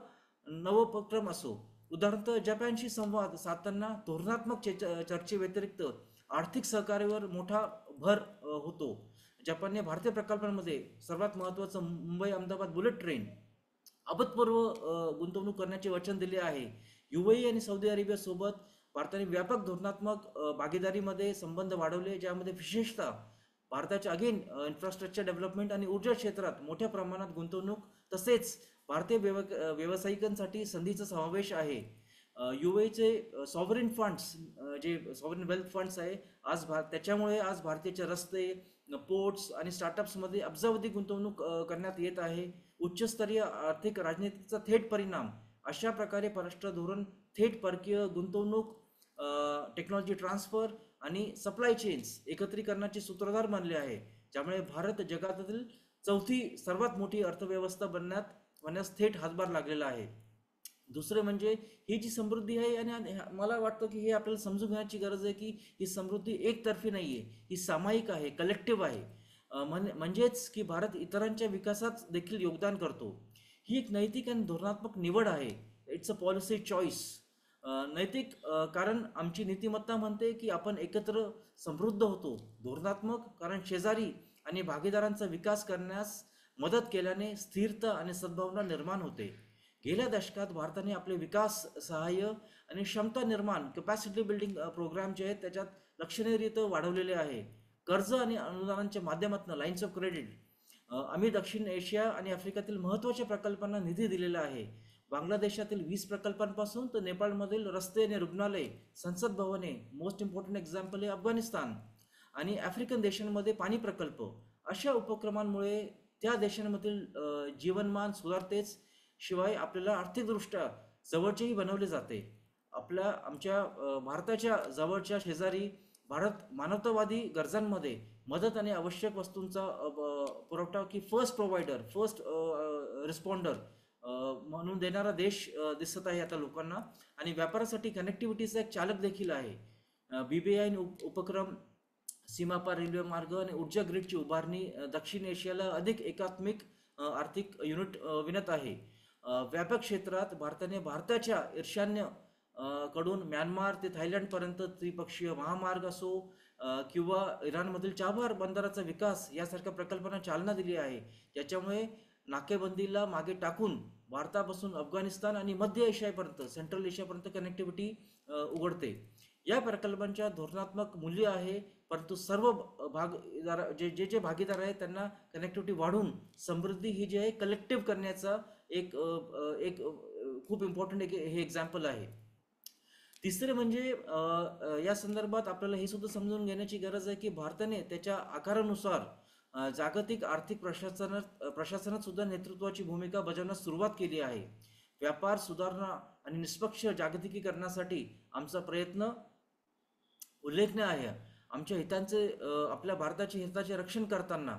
नवोपक्रम असो. उदाहरणार्थ जपानशी संवाद साधताना धोरणात्मक चर्चेव्यतिरिक्त आर्थिक सहकार्यावर मोठा भर होतो. जपानने भारतीय प्रकल्पांमध्ये सर्वात महत्त्वाचं मुंबई अहमदाबाद बुलेट ट्रेन अभूतपूर्व गुंतवणूक करण्याचे वचन दिले आहे. UAE आणि सौदी अरेबियासोबत भारताने व्यापक धोरणात्मक भागीदारीमध्ये संबंध वाढवले ज्यामध्ये विशेषतः भारताच्या अगेन इन्फ्रास्ट्रक्चर डेव्हलपमेंट आणि ऊर्जा क्षेत्रात मोठ्या प्रमाणात गुंतवणूक तसेच भारतीय व्यावसायिकांसाठी संधीचा समावेश आहे. UAEचे सॉव्हरेन फंड्स जे सॉव्हरेन वेल्थ फंड्स आहे त्याच्यामुळे आज भारतीयचे रस्ते, पोर्ट्स आणि स्टार्टअप्समध्ये अब्जावधी गुंतवणूक करण्यात येत आहे. उच्चस्तरीय आर्थिक राजनीतीचा थेट परिणाम. अशा प्रकारे परराष्ट्र धोरण थेट परकीय गुंतवणूक, टेक्नॉलॉजी ट्रान्सफर आणि सप्लाय चेन्स एकत्रीकरणाचे सूत्रधार बनले आहे ज्यामुळे भारत जगातील चौथी सर्वात मोठी अर्थव्यवस्था बनण्यास थेट हातभार लागलेला आहे. दुसरे म्हणजे ही जी समृद्धी आहे आणि मला वाटतं की हे आपल्याला समजून घेण्याची गरज आहे की ही समृद्धी एकतर्फी नाही आहे, ही सामायिक आहे, कलेक्टिव्ह आहे. म्हणजेच की भारत इतरांच्या विकासात देखील योगदान करतो. ही एक नैतिक आणि धोरणात्मक निवड आहे. It's a policy choice. नैतिक कारण आमची नीतिमत्ता म्हणते की आपण एकत्र समृद्ध होतो. धोरणात्मक कारण शेजारी आणि भागीदारांचा विकास करण्यास मदत केल्याने स्थिरता आणि सद्भावना निर्माण होते. गेल्या दशकात भारताने आपले विकास सहाय्य आणि क्षमता निर्माण कॅपॅसिटी बिल्डिंग प्रोग्राम जे आहेत त्याच्यात लक्षणीयरीत्या वाढवलेले आहे. कर्ज आणि अनुदानांच्या माध्यमातून लाईन्स ऑफ क्रेडिट आम्ही दक्षिण एशिया आणि आफ्रिकेतील महत्त्वाच्या प्रकल्पांना निधी दिलेला आहे. बांगलादेशातील 20 प्रकल्पांपासून तर नेपाळमधील रस्ते आणि रुग्णालय, संसद भवने, मोस्ट इम्पॉर्टंट एक्झाम्पल आहे अफगाणिस्तान आणि आफ्रिकन देशांमध्ये पाणी प्रकल्प. अशा उपक्रमांमुळे त्या देशांमधील जीवनमान सुधारतेच शिवाय आपल्याला आर्थिकदृष्ट्या जवळचेही बनवले जाते. आमच्या भारताच्या जवळच्या शेजारी भारत मानवतावादी गरजांमध्ये मदत आणि आवश्यक वस्तूंचा पुरवठा की फर्स्ट रिस्पॉन्डर म्हणून देणारा देश दिसत आहे आता लोकांना. आणि व्यापारासाठी कनेक्टिव्हिटीचा एक चालक देखील आहे. BBI उपक्रम, सीमापार रेल्वे मार्ग आणि ऊर्जा ग्रीडची उभारणी दक्षिण एशियाला अधिक एकात्मिक आर्थिक युनिट विनत आहे. व्यापक क्षेत्रात भारताने भारताच्या ईशान्य कडून म्यानमार ते थायलंडपर्यंत त्रिपक्षीय महामार्ग असो किंवा इराणमधील चाबार बंदराचा विकास यासारख्या प्रकल्पांना चालना दिली आहे, ज्याच्यामुळे नाकेबंदीला मागे टाकून भारतापासून अफगाणिस्तान आणि मध्य एशियापर्यंत, सेंट्रल एशियापर्यंत कनेक्टिव्हिटी उघडते. या प्रकल्पांच्या धोरणात्मक मूल्य आहे, परंतु सर्व भागीदार जे जे जे भागीदार आहेत त्यांना कनेक्टिव्हिटी वाढून समृद्धी ही जी आहे कलेक्टिव्ह करण्याचा एक खूप इम्पॉर्टंट हे एक्झाम्पल आहे. तिसरे म्हणजे या संदर्भात आपल्याला हे सुद्धा समजून घेण्याची गरज आहे की भारताने त्याच्या आकारानुसार जागतिक आर्थिक प्रशासनात सुद्धा नेतृत्वाची भूमिका बजावण्यास सुरुवात केली आहे. व्यापार सुधारणा आणि निष्पक्ष जागतिकीकरणासाठी आमचा प्रयत्न उल्लेखनीय आहे. आमच्या हितांचे आपल्या भारताच्या हिताचे रक्षण करताना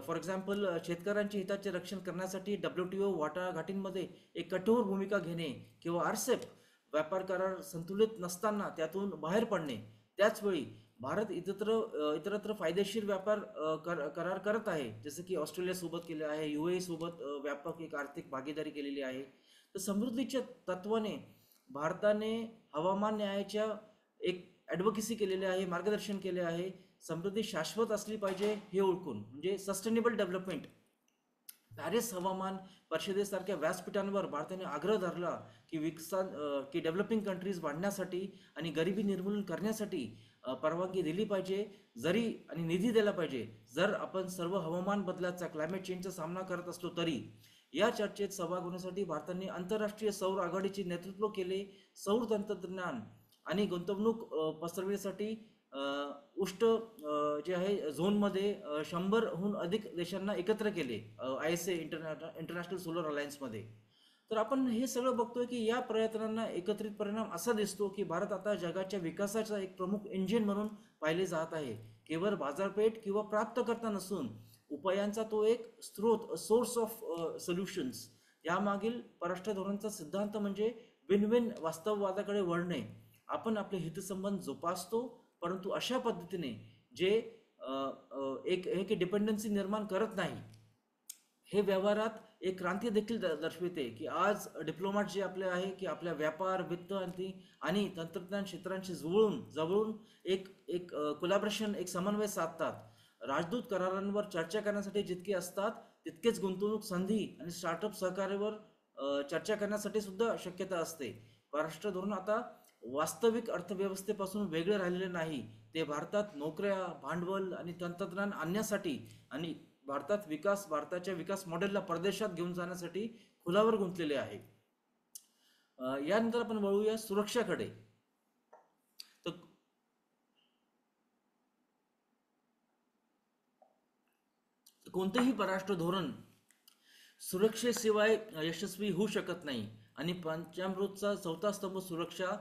फॉर एक्झाम्पल शेतकऱ्यांच्या हिताचे रक्षण करण्यासाठी WTO वाटाघाटींमध्ये एक कठोर भूमिका घेणे किंवा RCEP व्यापार करार संतुलित नसताना त्यातून बाहेर पडणे. त्याचवेळी भारत इतरत्र फायदेशीर व्यापार करार करत आहे, जसे की ऑस्ट्रेलियासोबत केले आहे, UAE सोबत व्यापक एक आर्थिक भागीदारी केलेली आहे. तर समृद्धीच्या तत्वाने भारताने हवामान न्यायाच्या एक ॲडव्होकेसी केलेली आहे, मार्गदर्शन केले आहे. समृद्धी शाश्वत असली पाहिजे हे ओळखून, म्हणजे सस्टेनेबल डेव्हलपमेंट. पॅरिस हवामान परिषदेसारख्या व्यासपीठांवर भारताने आग्रह धरला की डेव्हलपिंग कंट्रीज वाढण्यासाठी आणि गरिबी निर्मूलन करण्यासाठी परवानगी दिली पाहिजे, जरी आणि निधी दिला पाहिजे, जर आपण सर्व हवामान बदलाचा, क्लायमेट चेंजचा सामना करत असलो तरी. या चर्चेत सहभाग होण्यासाठी भारताने आंतरराष्ट्रीय सौर आघाडीचे नेतृत्व केले. सौर तंत्रज्ञान आणि गुंतवणूक पसरविण्यासाठी उष्ट जे आहे झोनमध्ये 100हून अधिक देशांना एकत्र केले ISA इंटरनॅशनल सोलर अलायन्समध्ये. तर आपण हे सगळं बघतोय की या प्रयत्नांना एकत्रित परिणाम असा दिसतो की भारत आता जगाच्या विकासाचा एक प्रमुख इंजिन म्हणून पाहिले जात आहे. केवळ बाजारपेठ किंवा प्राप्तकर्ता नसून उपायांचा तो एक स्रोत, सोर्स ऑफ सोल्युशन्स. यामागील परराष्ट्र धोरणाचा सिद्धांत म्हणजे विन विन वास्तववादाकडे वळणे. आपण आपले हितसंबंध जोपासतो, परंतु अशा पद्धतीने जे एक डिपेंडन्सी निर्माण करत नाही. हे व्यवहारात एक क्रांती देखील दर्शविते की आज डिप्लोमॅट जे आपले आहे की आपल्या व्यापार, वित्त आणि तंत्रज्ञान क्षेत्रांशी जवळून एक कोलॅबरेशन, एक समन्वय साधतात. राजदूत करारांवर चर्चा करण्यासाठी जितके असतात, तितकेच गुंतवणूक संधी आणि स्टार्टअप सहकार्यावर चर्चा करण्यासाठी सुद्धा शक्यता असते. परराष्ट्र धोरण आता वास्तविक अर्थव्यवस्थेपासून वेगळे राहिलेले नाही. ते भारतात नोकऱ्या, भांडवल आणि तंत्रज्ञान आणण्यासाठी आणि भारताच्या विकास मॉडेलला परदेशात घेऊन जाण्यासाठी खुलावर गुंतलेले आहे. यानंतर आपण वळूया सुरक्षाकडे. तर कोणतेही परराष्ट्र धोरण सुरक्षेशिवाय यशस्वी होऊ शकत नाही आणि पंचामृतचा चौथा स्तंभ सुरक्षा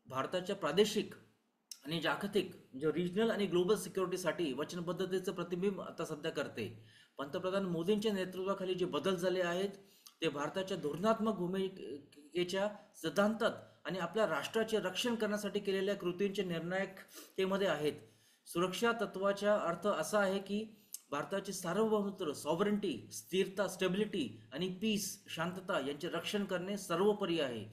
भारताच्या प्रादेशिक आणि जागतिक म्हणजे रिजनल आणि ग्लोबल सिक्युरिटीसाठी वचनबद्धतेचं प्रतिबिंब आता सध्या करते. पंतप्रधान मोदींच्या नेतृत्वाखाली जे बदल झाले आहेत ते भारताच्या धोरणात्मक भूमिकेच्या सिद्धांतात आणि आपल्या राष्ट्राचे रक्षण करण्यासाठी केलेल्या कृतींच्या निर्णायकतेमध्ये आहेत. सुरक्षा तत्वाचा अर्थ असा आहे की भारताचे सार्वभौमत्व, सॉव्हरेंटी, स्थिरता, स्टेबिलिटी आणि पीस, शांतता यांचे रक्षण करणे सर्वोपरी आहे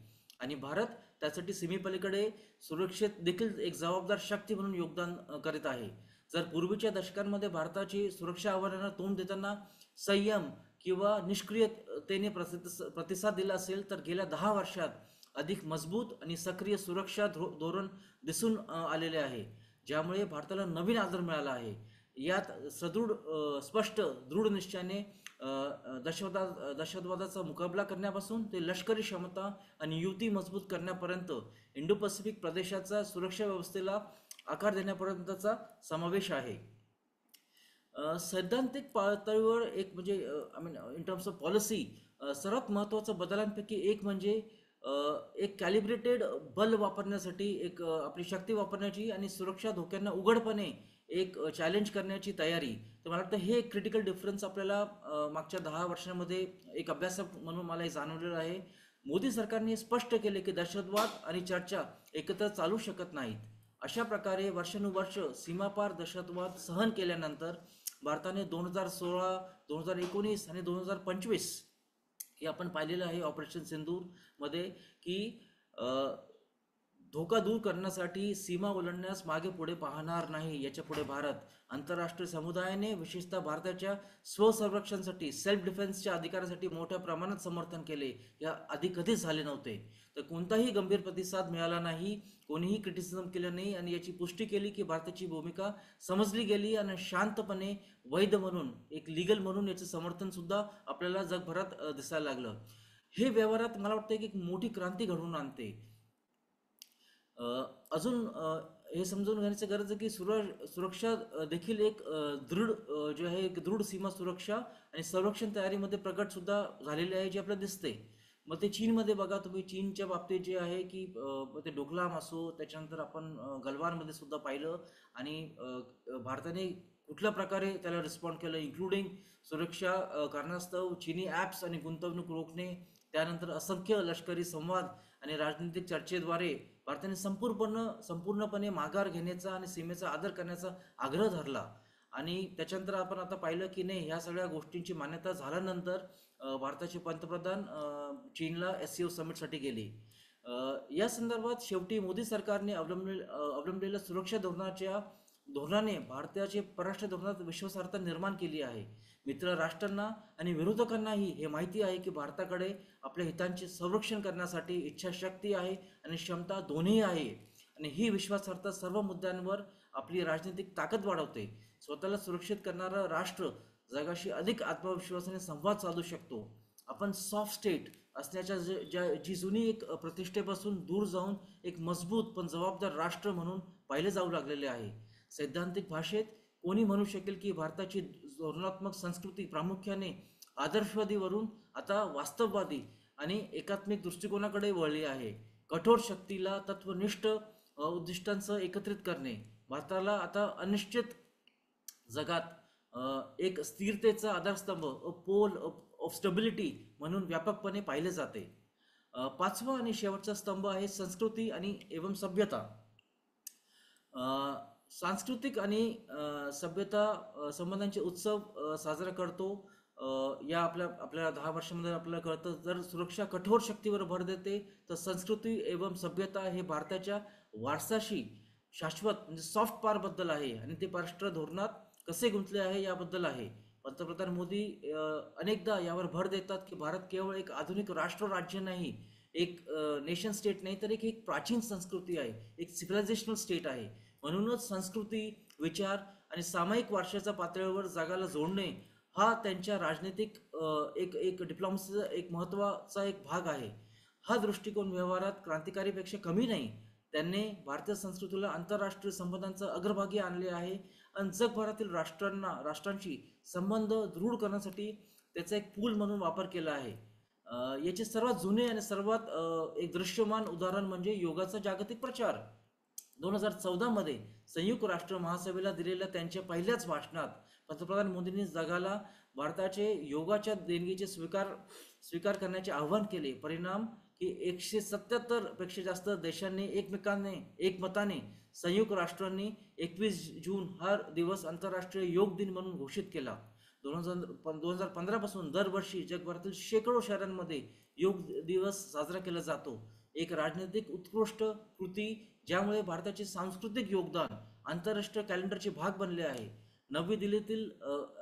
आणि भारत त्यासाठी सीमेपलीकडे सुरक्षेत देखील एक जबाबदार शक्ती म्हणून योगदान करीत आहे. जर पूर्वीच्या दशकांमध्ये भारताची सुरक्षा आव्हानांना तोंड देताना संयम किंवा निष्क्रियतेने प्रतिसाद दिला असेल, तर गेल्या 10 वर्षात अधिक मजबूत आणि सक्रिय सुरक्षा धोरण दिसून आलेले आहे, ज्यामुळे भारताला नवीन आधार मिळाला आहे. यात स्पष्ट दृढ निश्चयाने दहशतवादाचा मुकाबला करण्यापासून ते लष्करी क्षमता आणि युती मजबूत करण्यापर्यंत इंडो पॅसिफिक प्रदेशाचा सुरक्षा व्यवस्थेला आकार देण्यापर्यंतचा समावेश आहे. सैद्धांतिक पातळीवर एक म्हणजे इन टर्म्स ऑफ पॉलिसी सर्वात महत्त्वाच्या बदलांपैकी एक म्हणजे एक कॅलिब्रेटेड बल वापरण्यासाठी एक आपली शक्ती वापरण्याची आणि सुरक्षा धोक्यांना उघडपणे एक चॅलेंज करण्याची तयारी. तर मला वाटतं हे एक क्रिटिकल डिफरन्स आपल्याला मागच्या 10 वर्षांमध्ये एक अभ्यासक म्हणून मला हे जाणवलेलं आहे. मोदी सरकारने स्पष्ट केले की दहशतवाद आणि चर्चा एकत्र चालू शकत नाहीत. अशा प्रकारे वर्षानुवर्ष सीमापार दहशतवाद सहन केल्यानंतर भारताने 2016, 2019 आणि 2025 हे आपण पाहिलेलं आहे ऑपरेशन सिंदूर मध्ये की धोका दूर करण्यासाठी सीमा ओलांडण्यास मागे पुढे पाहणार नाही. याच्या पुढे भारत आंतरराष्ट्रीय समुदायाने विशेषतः भारताच्या स्वसंरक्षणासाठी सेल्फ डिफेन्सच्या अधिकारासाठी मोठ्या प्रमाणात समर्थन केले. या आधी कधीच झाले नव्हते. तर कोणताही गंभीर प्रतिसाद मिळाला नाही, कोणीही क्रिटिसिझम केलं नाही आणि याची पुष्टी केली की भारताची भूमिका समजली गेली आणि शांतपणे वैध म्हणून एक लीगल म्हणून याचं समर्थन सुद्धा आपल्याला जगभरात दिसायला लागलं. हे व्यवहारात मला वाटतं की एक मोठी क्रांती घडवून आणते. अ, अजून हे समजून घेण्याची गरज आहे की सुरक्षा देखील एक जे आहे एक दृढ सीमा सुरक्षा आणि संरक्षण तयारीमध्ये प्रकट सुद्धा झालेले आहे, जे आपल्याला दिसते. मग ते चीनमध्ये बघा तुम्ही, चीनच्या बाबतीत जे आहे की मग ते डोकलाम असो, त्याच्यानंतर आपण गलवानमध्ये सुद्धा पाहिलं आणि भारताने कुठल्या प्रकारे त्याला रिस्पॉन्ड केलं, इन्क्लुडिंग सुरक्षा कारणास्तव चीनी ॲप्स आणि गुंतवणूक रोखणे, त्यानंतर असंख्य लष्करी संवाद आणि राजनैतिक चर्चेद्वारे भारताने संपूर्णपणे माघार घेण्याचा आणि सीमेचा आदर करण्याचा आग्रह धरला. आणि त्याच्यानंतर आपण आता पाहिलं की नाही, ह्या सगळ्या गोष्टींची मान्यता झाल्यानंतर भारताचे पंतप्रधान चीनला SCO समिटसाठी गेले. या संदर्भात शेवटी मोदी सरकारने अवलंबलेल्या सुरक्षा धोरणाने भारताचे परराष्ट्र धोरणात विश्वासार्हता निर्माण केली आहे. मित्र राष्ट्रांना आणि विरोधकांनाही हे माहिती आहे की भारताकडे आपल्या हितांचे संरक्षण करण्यासाठी इच्छाशक्ती आहे आणि क्षमता दोन्ही आहे. आणि ही विश्वासार्हता सर्व मुद्द्यांवर आपली राजनैतिक ताकद वाढवते. स्वतःला सुरक्षित करणारा राष्ट्र जगाशी अधिक आत्मविश्वासाने संवाद साधू शकतो. आपण सॉफ्ट स्टेट असण्याच्या जी जुनी एक प्रतिष्ठेपासून दूर जाऊन एक मजबूत पण जबाबदार राष्ट्र म्हणून पाहिले जाऊ लागलेले आहे. सैद्धांतिक भाषेत कोणी म्हणू शकेल की भारताची धोरणात्मक संस्कृती प्रामुख्याने आदर्शवादीवरून आता वास्तववादी आणि एकात्मिक दृष्टिकोनाकडे वळली आहे. कठोर शक्तीला तत्वनिष्ठ उद्दिष्टांसह एकत्रित करणे भारताला आता अनिश्चित जगात एक स्थिरतेचा आधारस्तंभ, पोल ऑफ स्टेबिलिटी म्हणून व्यापकपणे पाहिले जाते. पाचवा आणि शेवटचा स्तंभ आहे संस्कृती आणि एवं सभ्यता. सांस्कृतिक आणि सभ्यता संबंधांचे उत्सव साजरा करतो. या आपल्या 10 वर्षामध्ये आपल्याला कळतं, जर सुरक्षा कठोर शक्तीवर भर देते तर संस्कृती एवं सभ्यता हे भारताच्या वारसाशी शाश्वत म्हणजे सॉफ्ट पॉवर बद्दल आहे आणि ते परराष्ट्र धोरणात कसे गुंतले आहे याबद्दल आहे. पंतप्रधान मोदी अनेकदा यावर भर देतात की भारत केवळ एक आधुनिक राष्ट्र राज्य नाही, एक नेशन स्टेट नाही, तर एक प्राचीन संस्कृती आहे, एक सिव्हिलायझेशनल स्टेट आहे. म्हणूनच संस्कृती, विचार आणि सामायिक वारशाच्या पातळीवर जगाला जोडणे हा त्यांच्या राजनैतिक एक डिप्लोमसीचा एक महत्त्वाचा एक भाग आहे. हा दृष्टिकोन व्यवहारात क्रांतिकारीपेक्षा कमी नाही. त्यांनी भारतीय संस्कृतीला आंतरराष्ट्रीय संबंधांचा अग्रभागी आणले आहे आणि जगभरातील राष्ट्रांशी संबंध दृढ करण्यासाठी त्याचा एक पूल म्हणून वापर केला आहे. याचे सर्वात जुने आणि सर्वात एक दृश्यमान उदाहरण म्हणजे योगाचा जागतिक प्रचार. 2014 मध्ये संयुक्त राष्ट्र महासभेला दिलेल्या त्यांच्या पहिल्याच भाषणात पंतप्रधान मोदींनी जगाला भारताचे योगाच्या देणगीचे स्वीकार करण्याचे आवाहन केले. परिणाम की 177 पेक्षा जास्त देशांनी एकमताने संयुक्त राष्ट्रांनी 21 जून हा दिवस आंतरराष्ट्रीय योग दिन म्हणून घोषित केला. 2015 पासून दरवर्षी जगभरातील शेकडो शहरांमध्ये योग दिवस साजरा केला जातो. एक राजनैतिक उत्कृष्ट कृती ज्यामुळे भारताचे सांस्कृतिक योगदान आंतरराष्ट्रीय कॅलेंडरचे भाग बनले आहे. नवी दिल्लीतील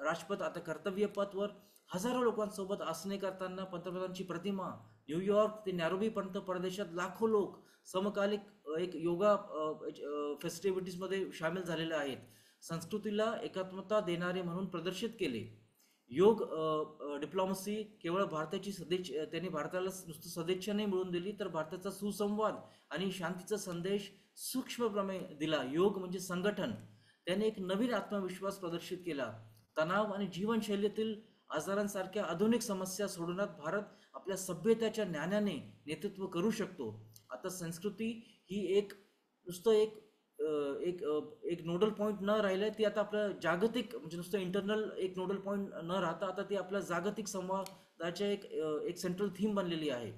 राजपथ आता कर्तव्य पथवर हजारो लोकांसोबत आसने करताना पंतप्रधानांची प्रतिमा, न्यूयॉर्क ते नैरोबीपर्यंत परदेशात लाखो लोक समकालिक एक योगा फेस्टिव्हिटीजमध्ये सामील झालेले आहेत. संस्कृतीला एकात्मता देणारे म्हणून प्रदर्शित केले. योग डिप्लोमसी केवळ त्यांनी भारताला नुसतं सदिच्छा नाही मिळवून दिली, तर भारताचा सुसंवाद आणि शांतीचा संदेश सूक्ष्मपणे दिला. योग म्हणजे संघटन. त्याने एक नवीन आत्मविश्वास प्रदर्शित केला. तणाव आणि जीवनशैलीतील आजारांसारख्या आधुनिक समस्या सोडवण्यात भारत आपल्या सभ्यतेच्या ज्ञानाने नेतृत्व करू शकतो. आता संस्कृती ही एक नुसतं एक नोडल पॉईंट न राहिलं, ती आता आपल्या जागतिक म्हणजे नुसतं इंटरनल एक नोडल पॉईंट न राहता आता ती आपल्या जागतिक संवादाच्या एक सेंट्रल थीम बनलेली आहे.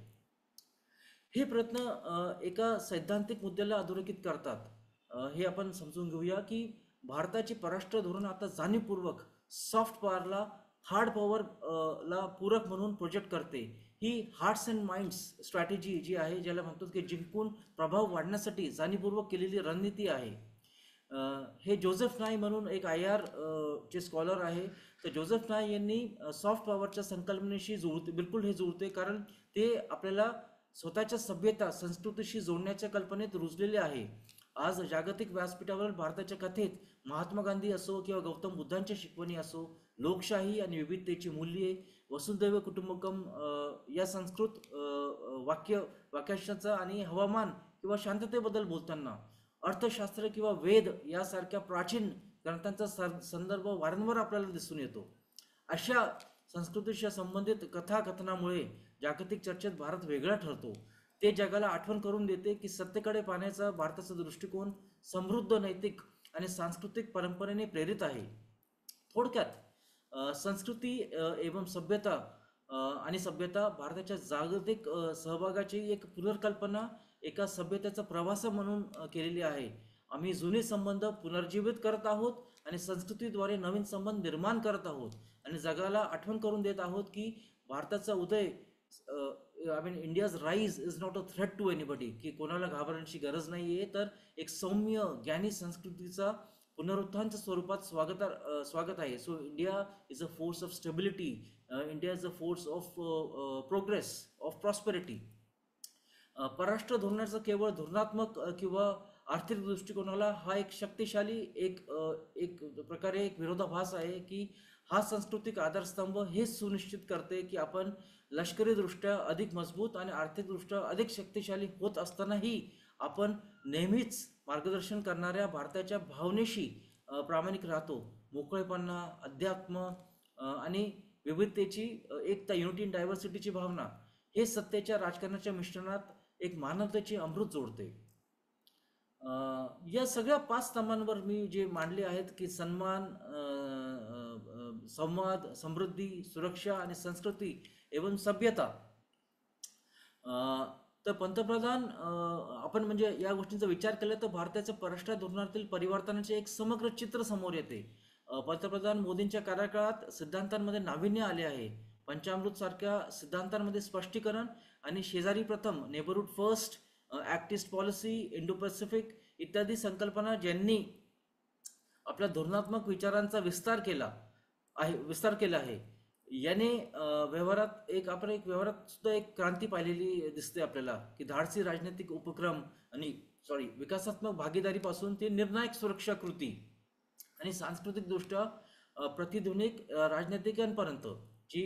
हे प्रयत्न एका सैद्धांतिक मुद्द्याला अधोरेखित करतात. हे आपण समजून घेऊया की भारताचे परराष्ट्र धोरण आता जाणीवपूर्वक सॉफ्ट पॉवरला हार्ड पॉवर ला पूरक म्हणून प्रोजेक्ट करते. ही हार्ट्स अँड माइंड्स स्ट्रॅटेजी जी आहे, ज्याला म्हणतो की जिंकून प्रभाव वाढण्यासाठी जाणीवपूर्वक केलेली रणनीती आहे. हे जोसेफ नाय म्हणून एक IR चे स्कॉलर आहे. तर जोसेफ नाय यांनी सॉफ्ट पॉवरच्या संकल्पनेशी जुळते, बिलकुल हे जुळते, कारण ते आपल्याला स्वतःच्या सभ्यता संस्कृतीशी जोडण्याच्या कल्पनेत रुजलेले आहे. आज जागतिक व्यासपीठावर भारताच्या कथेत महात्मा गांधी असो किंवा गौतम बुद्धांच्या शिकवणी असो, लोकशाही आणि विविधतेची मूल्ये, वसुदैव कुटुंबकम या संस्कृत वाक्याशांचा आणि हवामान किंवा शांततेबद्दल बोलताना अर्थशास्त्र किंवा वेद यासारख्या प्राचीन ग्रंथांचा संदर्भ वारंवार आपल्याला दिसून येतो. अशा संस्कृतीशी संबंधित कथाकथनामुळे जागतिक चर्चेत भारत वेगळा ठरतो. ते जगाला आठवण करून देते की सत्तेकडे पाहण्याचा भारताचा दृष्टिकोन समृद्ध नैतिक आणि सांस्कृतिक परंपरेने प्रेरित आहे. थोडक्यात संस्कृती एवं सभ्यता आणि सभ्यता भारताच्या जागतिक सहभागाची एक पुनर्कल्पना एका सभ्यतेचा प्रवास म्हणून केलेली आहे. आम्ही जुने संबंध पुनर्जीवित करत आहोत आणि संस्कृतीद्वारे नवीन संबंध निर्माण करत आहोत आणि जगाला आठवण करून देत आहोत की भारताचा उदय, India's rise is not a threat to anybody, की कोणाला घाबरण्याची गरज नाहीये, तर एक सौम्य ज्ञानी संस्कृतीचा पुनरुत्थानच्या स्वरूपात स्वागत आहे. So India is a force of stability, India is a force of progress, of prosperity. परराष्ट्र धोरणाचा केवळ धोरणात्मक किंवा आर्थिक दृष्टिकोनाला हा एक शक्तिशाली एक प्रकारे एक विरोधाभास आहे, की हा सांस्कृतिक आधारस्तंभ हे सुनिश्चित करते की आपण लष्करीदृष्ट्या अधिक मजबूत आणि आर्थिकदृष्ट्या अधिक शक्तिशाली होत असतानाही आपण नेहमीच मार्गदर्शन करणाऱ्या भारताच्या भावनेशी प्रामाणिक राहतो. मोकळेपणा, अध्यात्म आणि विविधतेची एकता, युनिटी इन डायव्हर्सिटीची भावना, हे सत्तेच्या राजकारणाच्या मिश्रणात एक मानवतेची अमृत जोडते. या सगळ्या 5 स्तंभांवर मी जे मांडले आहेत की सन्मान, संवाद, समृद्धी, सुरक्षा आणि संस्कृती एवं सभ्यता. तर पंतप्रधान आपण म्हणजे या गोष्टींचा विचार केला तर भारताच्या परराष्ट्र धोरणातील परिवर्तनाचे एक समग्र चित्र समोर येते. पंतप्रधान मोदींच्या कार्यकाळात सिद्धांतांमध्ये नाविन्य आले आहे. पंचामृत सारख्या सिद्धांतांमध्ये स्पष्टीकरण आणि शेजारी प्रथम, neighbourhood first, act east policy, Indo Pacific इत्यादी संकल्पना ज्यांनी आपल्या धोरणात्मक विचारांचा विस्तार केला आहे, याने व्यवहारात सुद्धा एक क्रांती पाहिलेली दिसते आपल्याला, की धाडसी राजनैतिक उपक्रम आणि विकासात्मक भागीदारीपासून ते निर्णायक सुरक्षा कृती आणि सांस्कृतिक दृष्ट्या प्रतिध्वनिक राजनैतिकांपर्यंत जी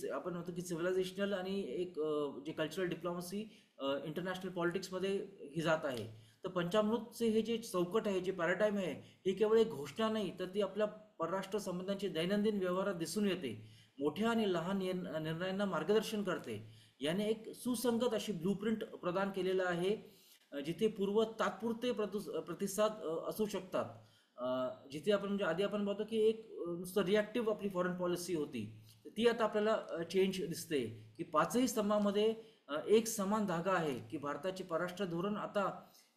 आपण म्हणतो की सिव्हिलायझेशनल आणि एक जे कल्चरल डिप्लोमसी इंटरनॅशनल पॉलिटिक्समध्ये ही जात आहे. तर पंचामृतचे हे जे चौकट आहे, जे पॅराडाईम आहे, ही केवळ एक घोषणा नाही, तर ती आपल्या परराष्ट्र संबंधांची दैनंदिन व्यवहारात दिसून येते. मोठ्या आणि लहान निर्णयांना मार्गदर्शन करते. याने एक सुसंगत अशी ब्लूप्रिंट प्रदान केलेला आहे, जिथे तात्पुरते प्रतिसाद असू शकतात. जिथे आपण म्हणजे आधी आपण बघतो की एक नुसतं रिॲक्टिव्ह आपली फॉरेन पॉलिसी होती, ती आता आपल्याला चेंज दिसते, की 5ही स्तंभामध्ये एक समान धागा आहे, की भारताचे परराष्ट्र धोरण आता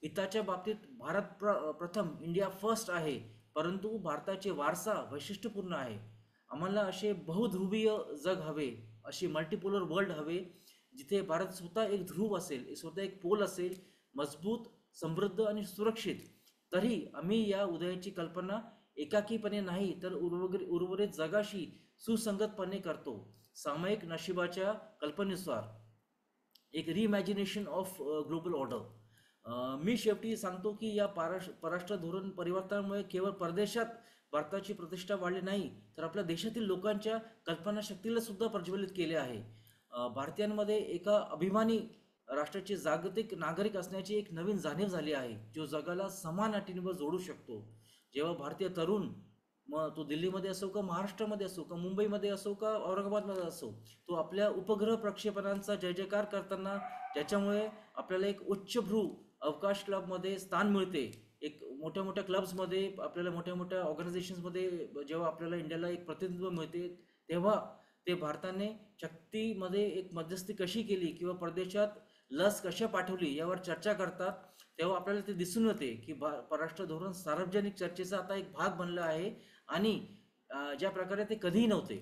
हिताच्या बाबतीत भारत प्रथम, इंडिया फर्स्ट आहे, परंतु भारताचे वारसा वैशिष्ट्यपूर्ण आहे. आम्हाला असे बहुध्रुवीय जग हवे, अशी मल्टीपोलर वर्ल्ड हवे, जिथे भारत स्वतः एक ध्रुव असेल, स्वतः एक पोल असेल, मजबूत, समृद्ध आणि सुरक्षित. तरी आम्ही या उदयाची कल्पना एकाकीपणे नाही, तर उर्वरित जगाशी सुसंगतपणे करतो, सामायिक नशिबाच्या कल्पनेनुसार, एक रिइमॅजिनेशन ऑफ ग्लोबल ऑर्डर. मी शेवटी सांगतो की या परराष्ट्र धोरण परिवर्तनामुळे केवळ परदेशात भारताची प्रतिष्ठा वाढली नाही, तर आपल्या देशातील लोकांच्या कल्पनाशक्तीला सुद्धा प्रज्वलित केले आहे. भारतीयांमध्ये एका अभिमानी राष्ट्राचे जागतिक नागरिक असण्याची एक नवीन जाणीव झाली आहे, जो जगाला समान अटींवर जोडू शकतो. जेव्हा भारतीय तरुण, मग तो दिल्लीमध्ये असो का महाराष्ट्रामध्ये असो का मुंबईमध्ये असो का औरंगाबादमध्ये असो, तो आपल्या उपग्रह प्रक्षेपणांचा जय जयकार करताना, ज्याच्यामुळे आपल्याला एक उच्चभ्रू अवकाश क्लबमध्ये स्थान मिळते, एक मोठ्या मोठ्या क्लब्समध्ये, आपल्याला मोठ्या मोठ्या ऑर्गनायझेशन्समध्ये जेव्हा आपल्याला इंडियाला एक प्रतिनिधित्व मिळते, तेव्हा ते भारताने शक्तीमध्ये एक मध्यस्थी कशी केली किंवा परदेशात लस कशा पाठवली यावर चर्चा करतात, तेव्हा आपल्याला ते दिसून येते की परराष्ट्र धोरण सार्वजनिक चर्चेचा आता एक भाग बनला आहे आणि ज्या प्रकारे ते कधीही नव्हते.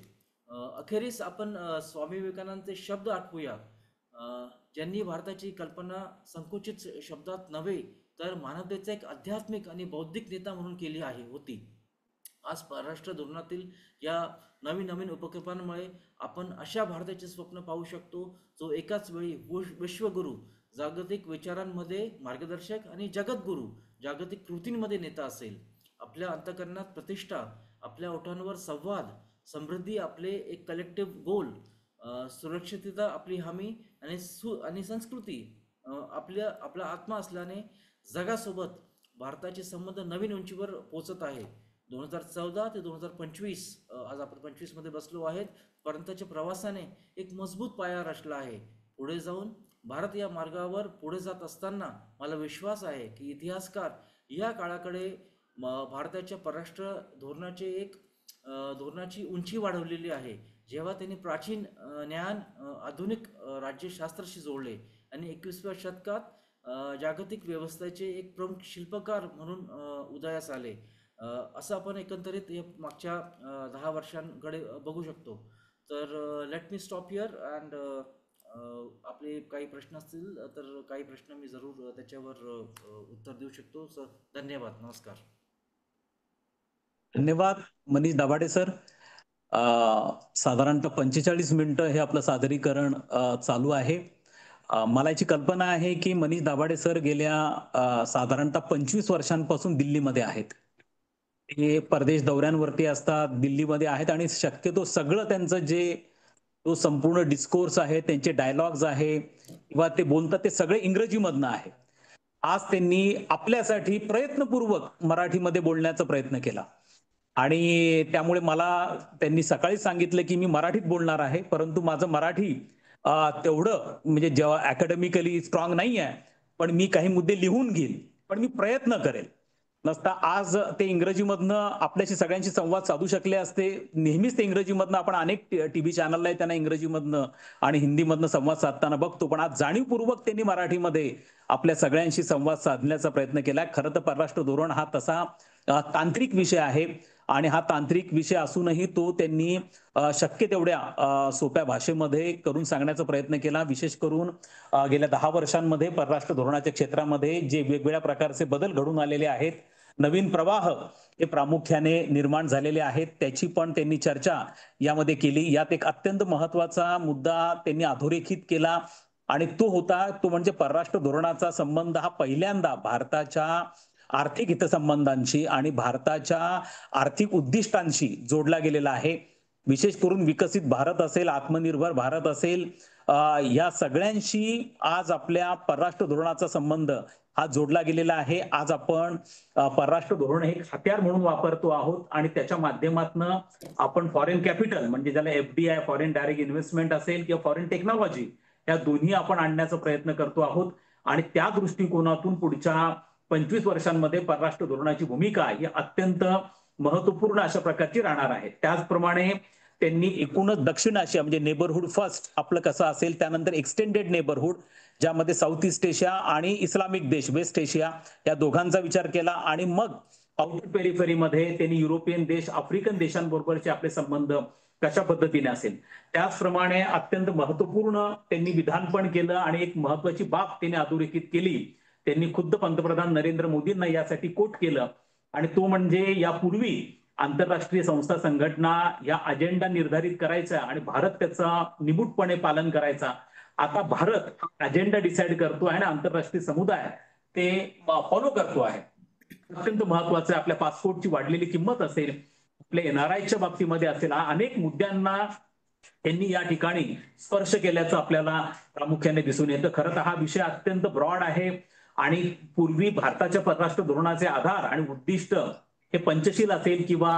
अखेरीस आपण स्वामी विवेकानंदांचे शब्द आठवूया. ज्यांनी भारताची कल्पना संकुचित शब्दात नव्हे तर मानवतेचा एक आध्यात्मिक आणि बौद्धिक नेता म्हणून केली होती. आज परराष्ट्र धोरणातील या नवीन नवीन उपक्रमांमुळे आपण अशा भारताचे स्वप्न पाहू शकतो जो एकाच वेळी विश्वगुरू, जागतिक विचारांमध्ये मार्गदर्शक आणि जगद्गुरू, जागतिक कृतींमध्ये नेता असेल. आपल्या अंतःकरणात प्रतिष्ठा, आपल्या ओठांवर संवाद, समृद्धी आपले एक कलेक्टिव्ह गोल, सुरक्षितता आपली हमी आणि संस्कृती आपला आत्मा असल्याने जगासोबत भारताचे संबंध नवीन उंचीवर पोहोचत आहे. 2014 ते 2025, आज आपण 25 मध्ये बसलो आहेत, पर्यंतच्या प्रवासाने एक मजबूत पाया रचला आहे. पुढे जाऊन भारत या मार्गावर पुढे जात असताना मला विश्वास आहे की इतिहासकार या काळाकडे भारताच्या परराष्ट्र धोरणाची उंची वाढवलेली आहे, जेव्हा त्यांनी प्राचीन ज्ञान आधुनिक राज्यशास्त्राशी जोडले आणि 21व्या शतकात जागतिक व्यवस्थेचे एक प्रमुख शिल्पकार म्हणून उदयास आले. असं आपण एकंदरीत या मागच्या 10 वर्षांकडे बघू शकतो. तर let me stop here and आपले काही प्रश्न असतील तर काही प्रश्न मी जरूर त्याच्यावर उत्तर देऊ शकतो. सर धन्यवाद, नमस्कार. धन्यवाद मनीष दाभाडे सर. साधारणतः 45 मिनिटं हे आपलं सादरीकरण चालू आहे. मला याची कल्पना आहे की मनीष दाभाडे सर गेल्या साधारणतः 25 वर्षांपासून दिल्लीमध्ये आहेत. ते परदेश दौऱ्यांवरती असतात, दिल्लीमध्ये आहेत आणि शक्यतो सगळं त्यांचं जे तो संपूर्ण डिस्कोर्स आहे, त्यांचे डायलॉग्स आहे किंवा ते बोलतात ते सगळे इंग्रजीमधनं आहे. आज त्यांनी आपल्यासाठी प्रयत्नपूर्वक मराठीमध्ये बोलण्याचा प्रयत्न केला आणि त्यामुळे मला त्यांनी सकाळी सांगितलं की मी मराठीत बोलणार आहे, परंतु माझं मराठी तेवढं म्हणजे जेव्हा अकॅडमिकली स्ट्रॉंग नाही आहे, पण मी काही मुद्दे लिहून घेईन, पण मी प्रयत्न करेल. नसता आज ते इंग्रजीमधनं आपल्याशी सगळ्यांशी संवाद साधू शकले असते. नेहमीच ते इंग्रजीमधनं आपण अनेक टीव्ही चॅनलला त्यांना इंग्रजीमधनं आणि हिंदीमधनं संवाद साधताना बघतो, पण आज जाणीवपूर्वक त्यांनी मराठीमध्ये आपल्या सगळ्यांशी संवाद साधण्याचा प्रयत्न केला. खरं तर परराष्ट्र धोरण हा तसा तांत्रिक विषय आहे आणि हा तांत्रिक विषय असूनही तो त्यांनी शक्य तेवढ्या सोप्या भाषेमध्ये करून सांगण्याचा प्रयत्न केला. विशेष करून गेल्या 10 वर्षांमध्ये परराष्ट्र धोरणाच्या क्षेत्रामध्ये जे वेगवेगळ्या प्रकारचे बदल घडून आलेले आहेत, नवीन प्रवाह हे प्रामुख्याने निर्माण झालेले आहेत, त्याची पण त्यांनी चर्चा यामध्ये केली. यात एक अत्यंत महत्वाचा मुद्दा त्यांनी अधोरेखित केला आणि तो म्हणजे परराष्ट्र धोरणाचा संबंध हा पहिल्यांदा भारताच्या आर्थिक हितसंबंधांशी आणि भारताच्या आर्थिक उद्दिष्टांशी जोडला गेलेला आहे. विशेष करून विकसित भारत असेल, आत्मनिर्भर भारत असेल, या सगळ्यांशी आज आपल्या परराष्ट्र धोरणाचा संबंध हा जोडला गेलेला आहे. आज आपण परराष्ट्र धोरण हे हत्यार म्हणून वापरतो आहोत आणि त्याच्या माध्यमातून आपण फॉरेन कॅपिटल म्हणजे ज्याला FDI, फॉरेन डायरेक्ट इन्व्हेस्टमेंट असेल किंवा फॉरेन टेक्नॉलॉजी, या दोन्ही आपण आणण्याचा प्रयत्न करतो आहोत आणि त्या दृष्टिकोनातून पुढच्या 25 वर्षांमध्ये परराष्ट्र धोरणाची भूमिका ही अत्यंत महत्वपूर्ण अशा प्रकारची राहणार आहे. त्याचप्रमाणे त्यांनी एकूणच दक्षिण आशिया म्हणजे नेबरहुड फर्स्ट आपलं कसं असेल, त्यानंतर एक्सटेंडेड नेबरहुड ज्यामध्ये साऊथ ईस्ट एशिया आणि इस्लामिक देश वेस्ट एशिया या दोघांचा विचार केला आणि मग आउटर पेरिफेरीमध्ये त्यांनी युरोपियन देश, आफ्रिकन देशांबरोबरचे आपले संबंध कशा पद्धतीने असेल, त्याचप्रमाणे अत्यंत महत्वपूर्ण त्यांनी विधान पण केलं आणि एक महत्वाची बाब त्यांनी अधोरेखित केली. त्यांनी खुद्द पंतप्रधान नरेंद्र मोदींना यासाठी कोट केलं आणि तो म्हणजे यापूर्वी आंतरराष्ट्रीय संस्था संघटना या अजेंडा निर्धारित करायचा आणि भारत त्याचा निमूटपणे पालन करायचा. आता भारत अजेंडा डिसाईड करतो आहे आणि आंतरराष्ट्रीय समुदाय ते फॉलो करतो आहे. अत्यंत महत्वाचं आहे. आपल्या पासपोर्टची वाढलेली किंमत असेल, आपल्या NRIच्या बाबतीमध्ये असेल, अनेक मुद्द्यांना त्यांनी या ठिकाणी स्पर्श केल्याचं आपल्याला प्रामुख्याने दिसून येतं. खरं तर हा विषय अत्यंत ब्रॉड आहे आणि पूर्वी भारताच्या परराष्ट्र धोरणाचे आधार आणि उद्दिष्ट हे पंचशील असेल किंवा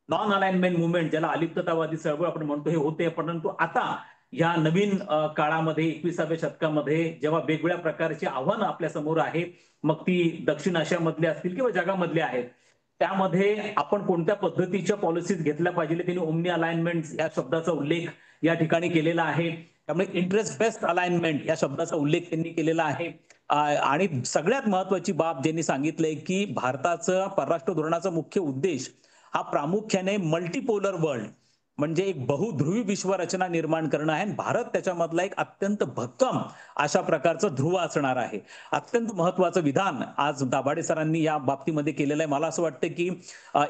नॉन अलाइनमेंट मुवमेंट ज्याला अलिप्ततावादी चळवळ आपण म्हणतो हे होते, परंतु आता या नवीन काळामध्ये 21व्या शतकामध्ये जेव्हा वेगवेगळ्या प्रकारची आव्हानं आपल्या समोर आहेत, मग ती दक्षिण आशियामधली असतील किंवा जगामधली आहेत, त्यामध्ये आपण कोणत्या पद्धतीच्या पॉलिसीज घेतल्या पाहिजे त्यांनी ओमनी अलाइनमेंट या शब्दाचा उल्लेख या ठिकाणी केलेला आहे. त्यामुळे इंटरेस्ट बेस्ड अलाइनमेंट या शब्दाचा उल्लेख त्यांनी केलेला आहे आणि सगळ्यात महत्वाची बाब ज्यांनी सांगितलंय की भारताचं परराष्ट्र धोरणाचा मुख्य उद्देश हा प्रामुख्याने मल्टीपोलर वर्ल्ड म्हणजे एक बहुध्रुवी विश्वरचना निर्माण करणं आहे. भारत त्याच्यामधला एक अत्यंत भक्कम अशा प्रकारचं ध्रुव असणार आहे. अत्यंत महत्वाचं विधान आज दाभाडे सरांनी या बाबतीमध्ये केलेलं आहे. मला असं वाटतं की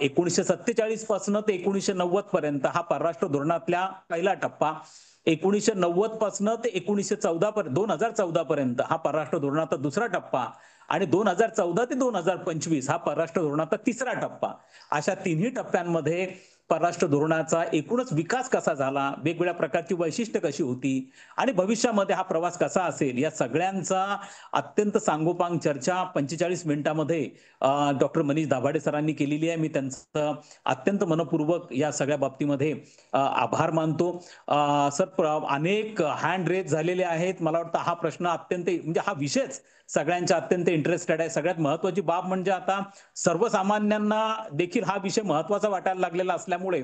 1947 पासून ते 1990 पर्यंत हा परराष्ट्र धोरणातल्या पहिला टप्पा, 1990 पासून ते 2014 पर्यंत हा परराष्ट्र धोरणाचा दुसरा टप्पा आणि 2014 ते 2025 हा परराष्ट्र धोरणाचा तिसरा टप्पा, अशा तिन्ही टप्प्यांमध्ये परराष्ट्र धोरणाचा एकूणच विकास कसा झाला, वेगवेगळ्या प्रकारची वैशिष्ट्य कशी होती आणि भविष्यामध्ये हा प्रवास कसा असेल, या सगळ्यांचा अत्यंत सांगोपांग चर्चा 45 मिनिटांमध्ये डॉक्टर मनीष दाभाडे सरांनी केलेली आहे. मी त्यांचं अत्यंत मनपूर्वक या सगळ्या बाबतीमध्ये आभार मानतो. सर, अनेक हँड रेज झालेले आहेत. मला वाटतं हा प्रश्न अत्यंत म्हणजे हा विषयच सगळ्यांच्या अत्यंत इंटरेस्टेड आहे. सगळ्यात महत्वाची बाब म्हणजे आता सर्वसामान्यांना देखील हा विषय महत्वाचा वाटायला लागलेला असल्यामुळे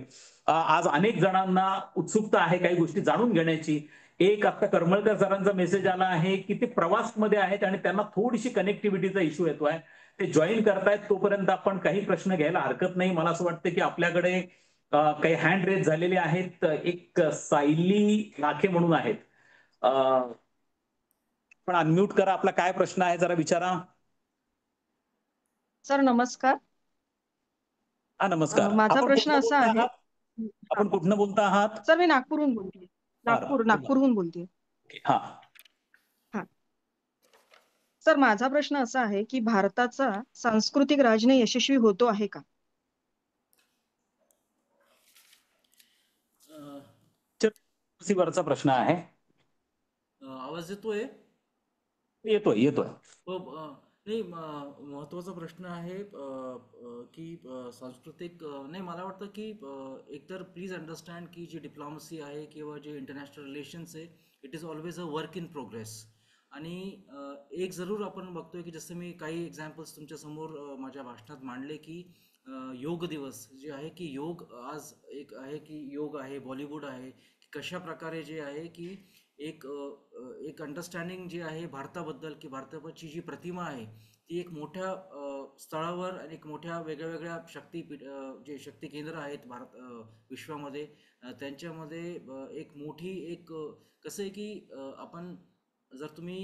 आज अनेक जणांना उत्सुकता आहे काही गोष्टी जाणून घेण्याची. एक आता करमळकर सरांचा मेसेज आला आहे की ते प्रवासमध्ये आहेत आणि त्यांना थोडीशी कनेक्टिव्हिटीचा इश्यू येतोय, ते जॉईन करतायत. तोपर्यंत आपण काही प्रश्न घ्यायला हरकत नाही. मला असं वाटतं की आपल्याकडे काही हँड रेज झालेले आहेत. एक सायली लाखे म्हणून आहेत, पण अनम्यूट करा. आपला काय प्रश्न आहे जरा विचारा. सर नमस्कार. हा नमस्कार. माझा आपण प्रश्न कुठनं असा बोलता आहे. आहात? आपण कुठनं बोलता आहात? सर मी नागपूरहून बोलते. बरं. नागपूरहून बोलते. हा. हा सर, माझा प्रश्न असा आहे की भारताचा सांस्कृतिक राजने यशस्वी होतो आहे का? वरचा प्रश्न आहे. आवाज येतोय? येतोय येतोय. हो, नाही, महत्त्वाचा प्रश्न आहे की सांस्कृतिक नाही, मला वाटतं की एकतर प्लीज अंडरस्टँड की जी डिप्लोमसी आहे किंवा जे इंटरनॅशनल रिलेशन्स आहे, it is always a work in progress. आणि एक जरूर आपण बघतोय की जसं मी काही एक्झाम्पल्स तुमच्यासमोर माझ्या भाषणात मांडले की योग दिवस जे आहे की योग आज एक आहे की योग आहे, बॉलिवूड आहे, की कशा प्रकारे जे आहे की एक अंडरस्टँडिंग जे आहे भारताबद्दल, की भारताची जी प्रतिमा आहे ती एक मोठ्या स्थळावर आणि एक मोठ्या वेगळ्या वेगळ्या जे शक्ती केंद्र आहेत भारत विश्वामध्ये, त्यांच्यामध्ये एक मोठी एक कसं आहे की आपण जर तुम्ही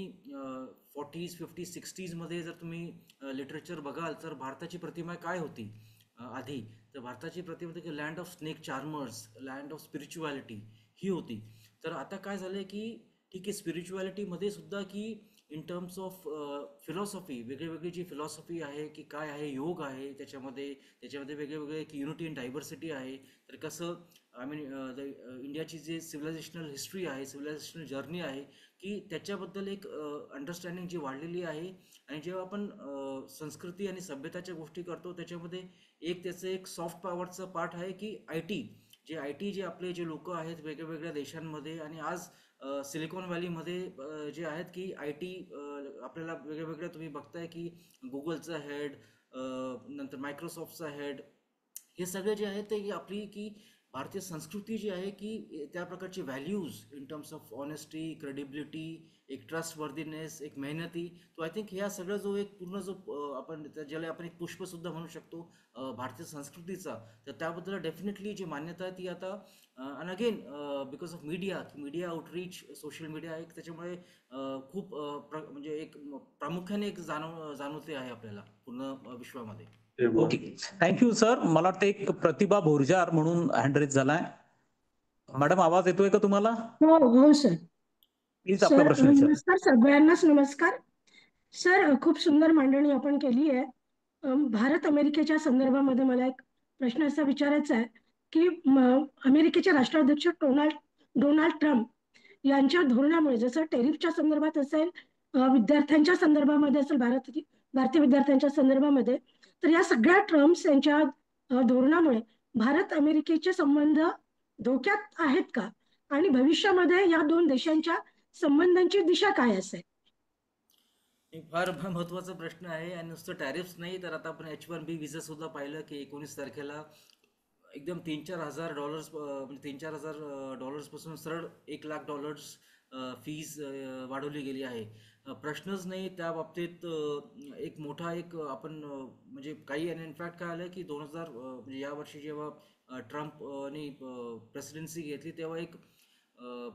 40s 50s 60s मध्ये जर तुम्ही लिटरेचर बघाल तर भारताची प्रतिमा काय होती आधी, तर भारताची प्रतिमा होती की land of snake charmers, land of spirituality ही होती. तर आता काय झालंय की ठीक आहे, स्पिरिच्युअलिटीमध्ये सुद्धा की इन टर्म्स ऑफ फिलॉसॉफी, वेगळी जी फिलॉसॉफी आहे की काय आहे, योग आहे त्याच्यामध्ये वेगळे की युनिटी अँड डायव्हर्सिटी आहे. तर कसं आय मीन इंडियाची जे सिव्हिलायझेशनल हिस्ट्री आहे, सिव्हिलायझेशनल जर्नी आहे, की त्याच्याबद्दल एक अंडरस्टँडिंग जी वाढलेली आहे. आणि जेव्हा आपण संस्कृती आणि सभ्यताच्या गोष्टी करतो त्याच्यामध्ये त्याचं एक सॉफ्ट पॉवरचं पार्ट आहे की आय टी जे आपले जे लोक आहेत वेगवेगळ्या देशांमध्ये आणि आज सिलिकॉन व्हॅलीमध्ये जे आहेत की आय टी आपल्याला वेगवेगळ्या तुम्ही बघताय की गुगलचा हेड, नंतर मायक्रोसॉफ्टचा हेड, हे सगळे जे आहेत ते आपली की भारतीय संस्कृती जी आहे की त्या प्रकारची values in terms of honesty, credibility, एक ट्रस्टवर्दीनेस, एक मेहनती, तो आय थिंक ह्या सगळं जो एक पूर्ण जो आपण ज्याला आपण एक पुष्प सुद्धा म्हणू शकतो भारतीय संस्कृतीचा, तर त्याबद्दल डेफिनेटली जी मान्यता आहे ती आता and again because of media outreach, social media एक त्याच्यामुळे खूप म्हणजे एक प्रामुख्याने एक जाणवते आहे आपल्याला पूर्ण विश्वामध्ये. Okay, thank you sir. मला वाटतं एक प्रतिभा भोरजार म्हणून हँडरेज झालाय. मॅडम आवाज येतोय का तुम्हाला? हो हो सर. प्लीज आपला प्रश्न विचारा. नमस्कार सगळ्यांनाच नमस्कार. सर, खूप सुंदर मांडणी आपण केली आहे. भारत अमेरिकेच्या संदर्भामध्ये मला एक प्रश्न असा विचारायचा आहे की अमेरिकेचे राष्ट्राध्यक्ष डोनाल्ड ट्रम्प यांच्या धोरणामुळे, जसं टेरिफच्या संदर्भात असेल, विद्यार्थ्यांच्या संदर्भामध्ये असेल, भारतीय विद्यार्थ्यांच्या संदर्भामध्ये, तर या सगळ्या ट्रम्प्स यांच्या धोरणामुळे भारत अमेरिकेचे संबंध धोक्यात आहेत का? आणि भविष्यामध्ये या दोन देशांच्या संबंधांची दिशा काय असेल? फार महत्वाचा प्रश्न आहे. आणि नुसतं टॅरिफ्स नाही तर आता आपण H1B विजा सुद्धा पाहिलं की 19 तारखेला एकदम $3,000-4,000 म्हणजे $3,000-4,000 पासून सरळ $1,00,000 फीज वाढवली गेली आहे. प्रश्नच नाही त्या बाबतीत. एक मोठा एक आपण म्हणजे काही, आणि इनफॅक्ट काय आलं की 2000 म्हणजे यावर्षी जेव्हा ट्रम्पने प्रेसिडेन्सी घेतली तेव्हा एक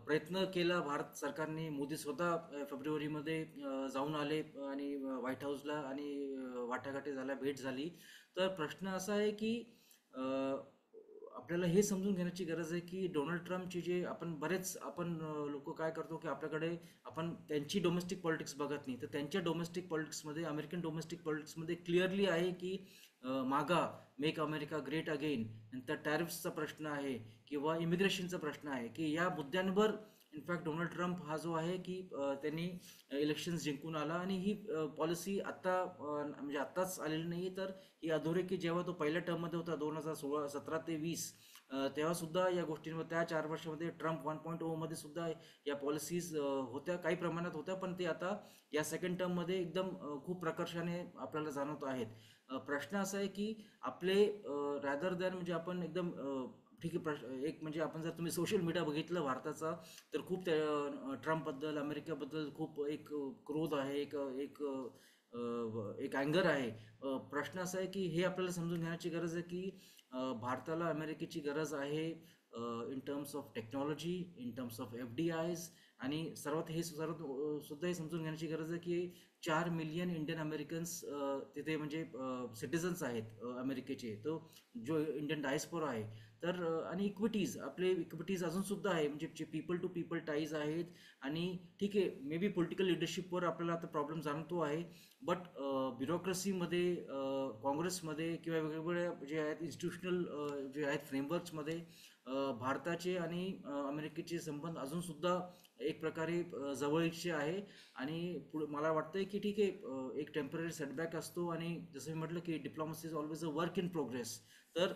प्रयत्न केला भारत सरकारने. मोदी स्वतः फेब्रुवारीमध्ये जाऊन आले आणि व्हाईट हाऊसला, आणि वाटाघाटी झाल्या, भेट झाली. तर प्रश्न असा आहे की अ, आपल्याला हे समजून घेण्याची गरज आहे की डोनाल्ड ट्रम्पचे जे आपण लोक काय करतो की आपल्याकडे आपण त्यांची डोमेस्टिक पॉलिटिक्स बघत नाही, तर त्यांच्या डोमेस्टिक पॉलिटिक्समध्ये, अमेरिकन डोमेस्टिक पॉलिटिक्समध्ये क्लिअरली आहे की मागा, मेक अमेरिका ग्रेट अगेन, नंतर टॅरिफ्सचा प्रश्न आहे किंवा इमिग्रेशनचा प्रश्न आहे, की या मुद्द्यांवर इनफॅक्ट डोनाल्ड ट्रम्प हा जो आहे की त्यांनी इलेक्शन्स जिंकून आला. आणि ही पॉलिसी आत्ता म्हणजे आत्ताच आलेली नाही, तर ही अधोरेखित जेव्हा तो पहिल्या टर्ममध्ये होता 2017 ते 20, तेव्हा सुद्धा या गोष्टींवर त्या 4 वर्षामध्ये ट्रम्प 1.0 मध्ये सुद्धा या पॉलिसीज होत्या, काही प्रमाणात होत्या, पण ते आता या सेकंड टर्ममध्ये एकदम खूप प्रकर्षाने आपल्याला जाणवत आहेत. प्रश्न असा आहे की आपले रॅदर दॅन म्हणजे आपण एकदम ठीक आहे. एक म्हणजे आपण जर तुम्ही सोशल मीडिया बघितलं भारताचा, तर खूप ट्रम्पबद्दल, अमेरिकेबद्दल खूप एक क्रोध आहे, एक अँगर आहे. प्रश्न असा आहे की हे आपल्याला समजून घेण्याची गरज आहे की भारताला अमेरिकेची गरज आहे in terms of technology, in terms of FDIs, आणि सुद्धा हे समजून घेण्याची गरज आहे की 4 मिलियन इंडियन अमेरिकन्स तिथे म्हणजे सिटिझन्स आहेत अमेरिकेचे, तो जो इंडियन डायस्पोरा आहे. तर आणि आपले इक्विटीज अजून सुद्धा आहे, म्हणजे जे पीपल टू पीपल टाईज आहेत. आणि ठीक आहे, मे बी पॉलिटिकल लिडरशिपवर आपल्याला आता प्रॉब्लेम जाणतो आहे, बट ब्युरोक्रेसीमध्ये, काँग्रेसमध्ये किंवा वेगवेगळ्या जे आहेत इन्स्टिट्यूशनल जे आहेत फ्रेमवर्क्समध्ये भारताचे आणि अमेरिकेचे संबंध अजून सुद्धा एक प्रकारे जवळचे आहे. आणि मला वाटतंय की ठीक आहे, एक टेम्पररी सेटबॅक असतो, आणि जसं मी म्हटलं की diplomacy is always a work in progress. तर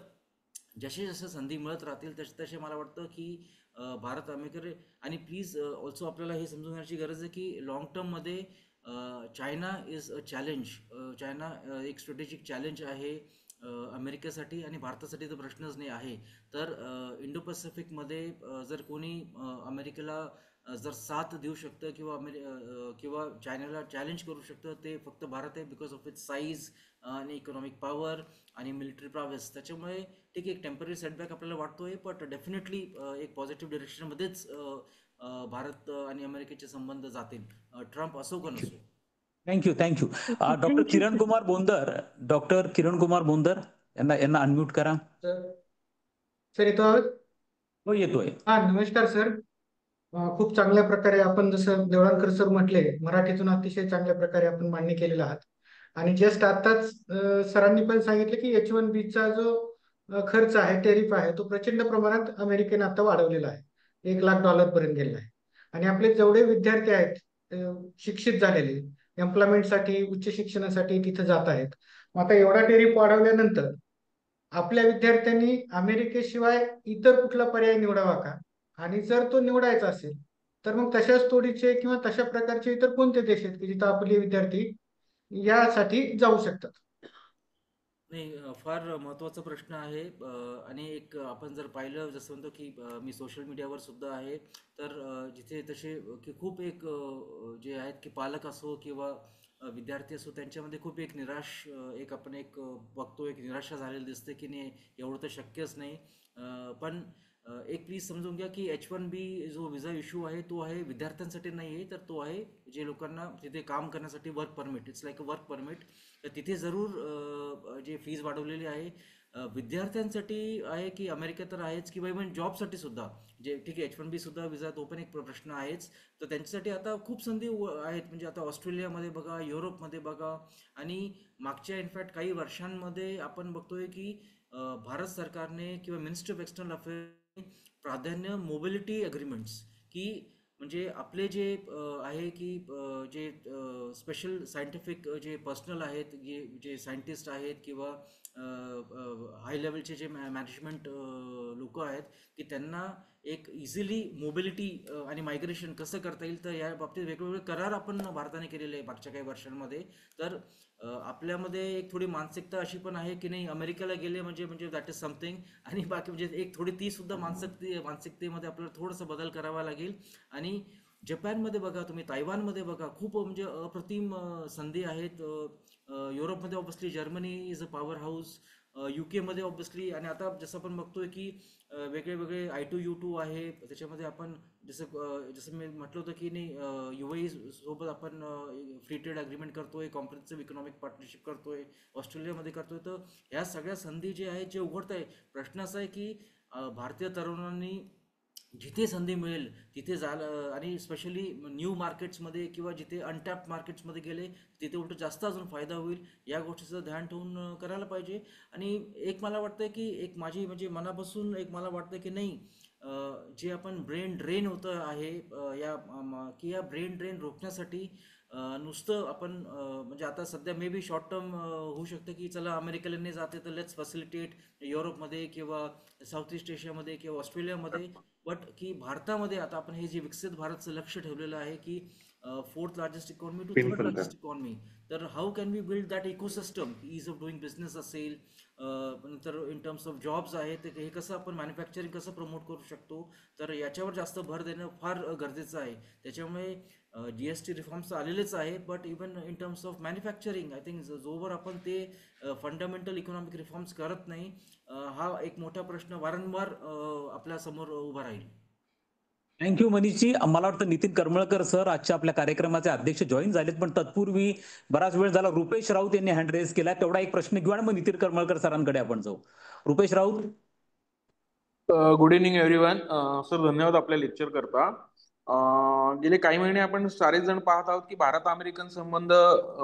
जसे जसे संधी मिळत राहतील तसे तसे मला वाटतं की भारत अमेरिकेकडे. आणि प्लीज ऑल्सो आपल्याला हे समजून घेण्याची गरज आहे की लॉंग टर्ममध्ये China is a challenge. China एक स्ट्रॅटेजिक चॅलेंज आहे अमेरिकेसाठी, आणि भारतासाठी तर प्रश्नच नाही आहे. तर इंडो पॅसिफिकमध्ये जर कोणी अमेरिकेला जर साथ देऊ शकतं किंवा चायनाला चॅलेंज करू शकतं, ते फक्त भारत आहे, बिकॉज ऑफ इट्स साईज आणि इकॉनॉमिक पॉवर आणि मिलिटरी प्रावेस. त्याच्यामुळे ठीक आहे, एक टेम्पररी सेटबॅक आपल्याला वाटतोय, बट डेफिनेटली एक पॉझिटिव्ह डिरेक्शनमध्येच भारत आणि अमेरिकेचे संबंध जातील, ट्रम्प असो का नसो. Thank you thank you. Okay, doctor thank you Kiran sir. Kumar Bondar, doctor Kiran Kumar Bondar यांना यांना अनम्यूट करा. सर सर येतो आवाज? हो, येतोय. हा, नमस्कार सर. खूप चांगल्या प्रकारे आपण जसं देवळानकर सर म्हटले, मराठीतून अतिशय चांगल्या प्रकारे आपण मांडणी केलेला आहात. आणि जस्ट आताच सरांनी पण सांगितलं की H1B चा जो खर्च आहे, टेरिफ आहे, तो प्रचंड प्रमाणात अमेरिकेने आता वाढवलेला आहे. $1,00,000 पर्यंत गेलेला आहे. आणि आपले जेवढे विद्यार्थी आहेत शिक्षित झालेले, एम्प्लॉयमेंटसाठी, उच्च शिक्षणासाठी तिथे जात आहेत. मग आता एवढा टेरिफ वाढवल्यानंतर आपल्या विद्यार्थ्यांनी अमेरिकेशिवाय इतर कुठला पर्याय निवडावा का? आणि जर तो निवडायचा असेल तर मग तशाच तोडीचे किंवा तशा प्रकारचे इतर कोणते देश आहेत की जिथं आपले विद्यार्थी यासाठी जाऊ शकतात? नाही, फार महत्त्वाचा प्रश्न आहे. आणि एक आपण जर पाहिलं, जसं म्हणतो की मी सोशल मीडियावर सुद्धा आहे, तर जिथे तसे की खूप एक जे आहेत की पालक असो किंवा विद्यार्थी असो, त्यांच्यामध्ये खूप एक एक आपण एक बघतो, एक निराशा झालेली दिसते की नाही, एवढं तर शक्यच नाही. पण एक प्लीज समजून घ्या की H1B जो विजा इश्यू आहे, तो आहे विद्यार्थ्यांसाठी नाही आहे, तर तो आहे जे लोकांना तिथे काम करण्यासाठी work permit, it's like a work permit. तर तिथे जरूर जे फीज वाढवलेली आहे विद्यार्थ्यांसाठी आहे, की अमेरिका तर आहेच, की इव्हन जॉबसाठी सुद्धा, जे ठीक आहे H1B सुद्धा विजा, तो पण एक प्रश्न आहेच. तर त्यांच्यासाठी आता खूप संधी आहेत, म्हणजे आता ऑस्ट्रेलियामध्ये बघा, युरोपमध्ये बघा. आणि मागच्या इनफॅक्ट काही वर्षांमध्ये आपण बघतोय की भारत सरकारने किंवा मिनिस्ट्री ऑफ एक्सटर्नल अफेअर्स प्राधान्य मोबिलिटी अग्रीमेंट्स, की म्हणजे आपले जे आहे की जे स्पेशल सायंटिफिक जे पर्सनल आहेत, जे सायंटिस्ट आहेत किंवा हाय लेवलचे जे मॅनेजमेंट लोक आहेत, की त्यांना एक इझिली मोबिलिटी आणि मायग्रेशन कसं करता येईल, तर या बाबतीत वेगवेगळे करार आपण भारताने केलेले आहे मागच्या काही वर्षांमध्ये. तर आपल्यामध्ये एक थोडी मानसिकता अशी पण आहे की नाही, अमेरिकेला गेले म्हणजे म्हणजे दॅट इज समथिंग, आणि बाकी म्हणजे एक थोडी ती सुद्धा मानसिकतेमध्ये आपल्याला थोडंसं बदल करावा लागेल. आणि जपानमध्ये बघा तुम्ही, तायवानमध्ये बघा, खूप म्हणजे अप्रतिम संधी आहेत. युरोपमध्ये obviously Germany is a power house, UK मध्ये ऑब्व्हियसली, आणि आता जसं आपण बघतोय की वेगळे वेगळे I2U2 आहे, त्याच्यामध्ये आपण जसं मी म्हटलं होतं की नाही, UAE सोबत आपण फ्री ट्रेड अग्रीमेंट करतोय, कॉम्प्रिहेन्सिव्ह इकॉनॉमिक पार्टनरशिप करतोय, ऑस्ट्रेलियामध्ये करतोय. तर ह्या सगळ्या संधी जे आहेत जे उघडत आहे. प्रश्न असा आहे की भारतीय तरुणांनी जिथे संधी मिळेल तिथे झालं, आणि स्पेशली न्यू मार्केट्समध्ये किंवा जिथे अनटॅप्ड मार्केट्समध्ये गेले तिथे उलट जास्त अजून फायदा होईल, या गोष्टीचं ध्यान ठेवून करायला पाहिजे. आणि एक मला वाटतं की एक माझी म्हणजे मनापासून एक मला वाटतं की नाही, जे आपण ब्रेन ड्रेन होतं आहे, की या ब्रेन ड्रेन रोखण्यासाठी नुसतं आपण म्हणजे आता सध्या मे बी शॉर्ट टर्म होऊ शकतं की चला अमेरिकेला नाही जाते तर लेट्स फॅसिलिटेट युरोपमध्ये किंवा साऊथ ईस्ट एशियामध्ये किंवा ऑस्ट्रेलियामध्ये. बट की भारतामध्ये आता आपण हे जे विकसित भारतचं लक्ष ठेवलेलं आहे की fourth largest economy to third largest economy, तर how can we build that ecosystem, ease of doing business असेल, नंतर इन टर्म्स ऑफ जॉब्स आहेत, ते हे कसं आपण मॅन्युफॅक्चरिंग कसं प्रमोट करू शकतो, तर याच्यावर जास्त भर देणं फार गरजेचं आहे. त्याच्यामुळे GST रिफॉर्म्स आलेलेच आहे, but even in terms of manufacturing I think जोवर आपण ते फंडामेंटल इकॉनॉमिक रिफॉर्म्स करत नाही, हा एक मोठा प्रश्न वारंवार आपल्या समोर उभा राहील. थँक्यू मनीषजी. मला वाटतं नितीन करमळकर सर आजच्या आपल्या कार्यक्रमाचे अध्यक्ष जॉईन झालेत, पण तत्पूर्वी बराच वेळ झाला रुपेश राऊत यांनी हँड रेज केला. तेवढा एक प्रश्न घेऊ आणि मग नितीन करमळकर सरांकडे आपण जाऊ. Rupesh Raut. Good evening everyone. Sir धन्यवाद आपल्या लेक्चर करता. गेले काही महिने आपण सारेच जण पाहत आहोत की भारत अमेरिकन संबंध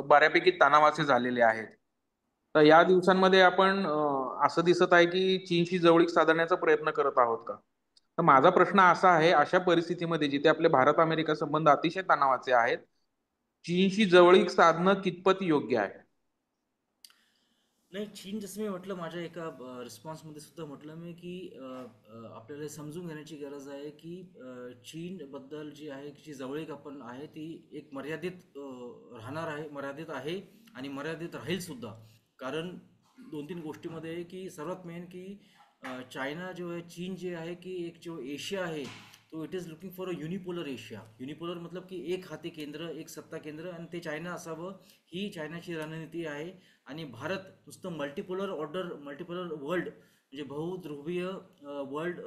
बऱ्यापैकी तणावाचे झालेले आहेत. तर या दिवसांमध्ये आपण असं दिसत आहे की चीनशी जवळीक साधण्याचा प्रयत्न करत आहोत का? तर माझा प्रश्न असा आहे, अशा परिस्थितीमध्ये जिथे आपले भारत अमेरिका संबंध अतिशय तणावाचे आहेत, चीनशी जवळीक साधणं कितपत योग्य आहे? नाही, चीन जसं मी म्हटलं माझ्या एका रिस्पॉन्समध्ये सुद्धा म्हटलं मी की आपल्याला हे समजून घेण्याची गरज आहे की चीनबद्दल जी आहे जी जवळीक आपण आहे ती एक मर्यादित राहणार आहे, मर्यादित आहे आणि मर्यादित राहील सुद्धा. कारण 2-3 गोष्टीमध्ये आहे की सर्वात मेन की चायना जो आहे, चीन जे आहे की एक जो एशिया आहे तो it is looking for a unipolar Asia. Unipolar मतलब की एक हाती केंद्र, एक सत्ता केंद्र, आणि ते चायना असावं, ही चायनाची रणनीती आहे. आणि भारत नुसतं मल्टिपोलर ऑर्डर, मल्टिपोलर वर्ल्ड म्हणजे बहुध्रुवीय वर्ल्ड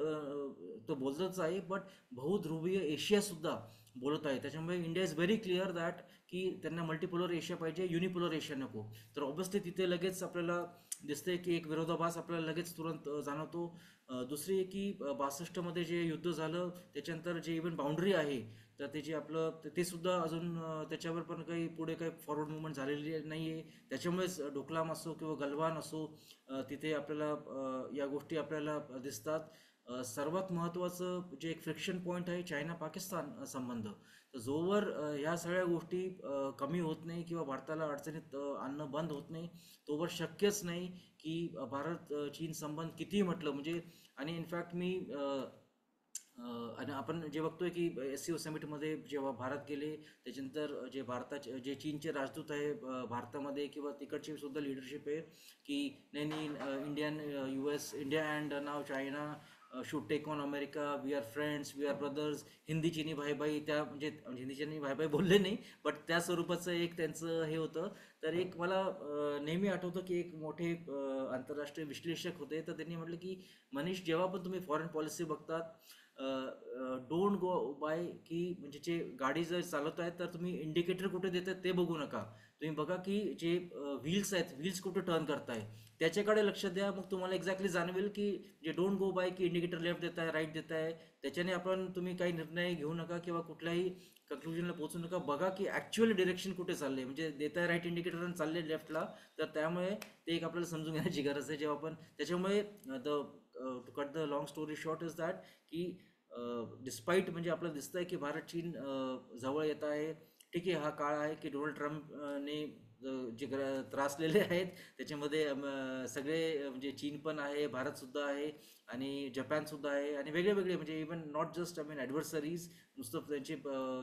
तो बोलतच आहे, बट बहुध्रुवीय एशिया सुद्धा बोलत आहे. त्याच्यामुळे India is very clear that की त्यांना मल्टिपोलर एशिया पाहिजे, युनिपोलर एशिया नको. तर ऑब्व्हियसली तिथे लगेच आपल्याला दिसतंय की एक विरोधाभास आपल्याला लगेच तुरंत जाणवतो. दुसरी आहे की 62मध्ये जे युद्ध झालं त्याच्यानंतर जे इव्हन बाउंड्री आहे, तर ते जे आपलं ते सुद्धा अजून त्याच्यावर पण काही पुढे काही फॉरवर्ड मुवमेंट झालेली नाही आहे. त्याच्यामुळेच डोकलाम असो किंवा गलवान असो, तिथे आपल्याला या गोष्टी आपल्याला दिसतात. सर्वात महत्त्वाचं जे एक फ्रिक्शन पॉईंट आहे चायना पाकिस्तान संबंध, तर जोवर ह्या सगळ्या गोष्टी कमी होत नाही किंवा भारताला अडचणीत आणणं बंद होत नाही, तोवर शक्यच नाही की भारत चीन संबंध कितीही म्हटलं म्हणजे. आणि इनफॅक्ट मी आणि आपण जे बघतोय की SCO समिटमध्ये जेव्हा भारत गेले त्याच्यानंतर जे भारताचे जे चीनचे राजदूत आहे भारतामध्ये किंवा तिकडची सुद्धा लिडरशिप आहे की नाही नाही, Indian US India and now China should take on America, we are friends, we are brothers, Hindi Chini भाई भाई, त्या म्हणजे हिंदी चिनी भाई भाई बोलले नाही, बट त्या स्वरूपाचं एक त्यांचं हे होतं. तर एक मला नेहमी आठवतं की एक मोठे आंतरराष्ट्रीय विश्लेषक होते, तर त्यांनी म्हटलं की मनीष, जेव्हा पण तुम्ही फॉरेन पॉलिसी बघतात, डोंट गो बाय की म्हणजे जे गाडी जर चालवत आहे तर तुम्ही इंडिकेटर कुठे देत आहे ते बघू नका. तुम्ही बघा की जे व्हील्स आहेत, व्हील्स कुठे टर्न करताय त्याच्याकडे लक्ष द्या. मग तुम्हाला एक्झॅक्टली जाणवेल की जे डोंट गो बाय की इंडिकेटर लेफ्ट देत आहे, राईट देत आहे, त्याच्याने आपण तुम्ही काही निर्णय घेऊ नका किंवा कुठल्याही कन्क्लुजनला पोहोचू नका. बघा की ॲक्च्युअल डिरेक्शन कुठे चालले, म्हणजे देत आहे राईट इंडिकेटर आणि चालले लेफ्टला, तर त्यामुळे ते एक आपल्याला समजून घेण्याची गरज आहे जेव्हा आपण. त्याच्यामुळे to cut the long story short is that की डिस्पाईट म्हणजे आपल्याला दिसतंय की भारत चीन जवळ येत आहे. ठीक आहे, हा काळ आहे की डोनाल्ड ट्रम्पने जे त्रासलेले आहेत त्याच्यामध्ये सगळे म्हणजे चीन पण आहे, भारत सुद्धा आहे आणि जपान सुद्धा आहे आणि वेगळे वेगळे म्हणजे इवन नॉट जस्ट ॲडव्हर्सरीज, नुसतं त्यांचे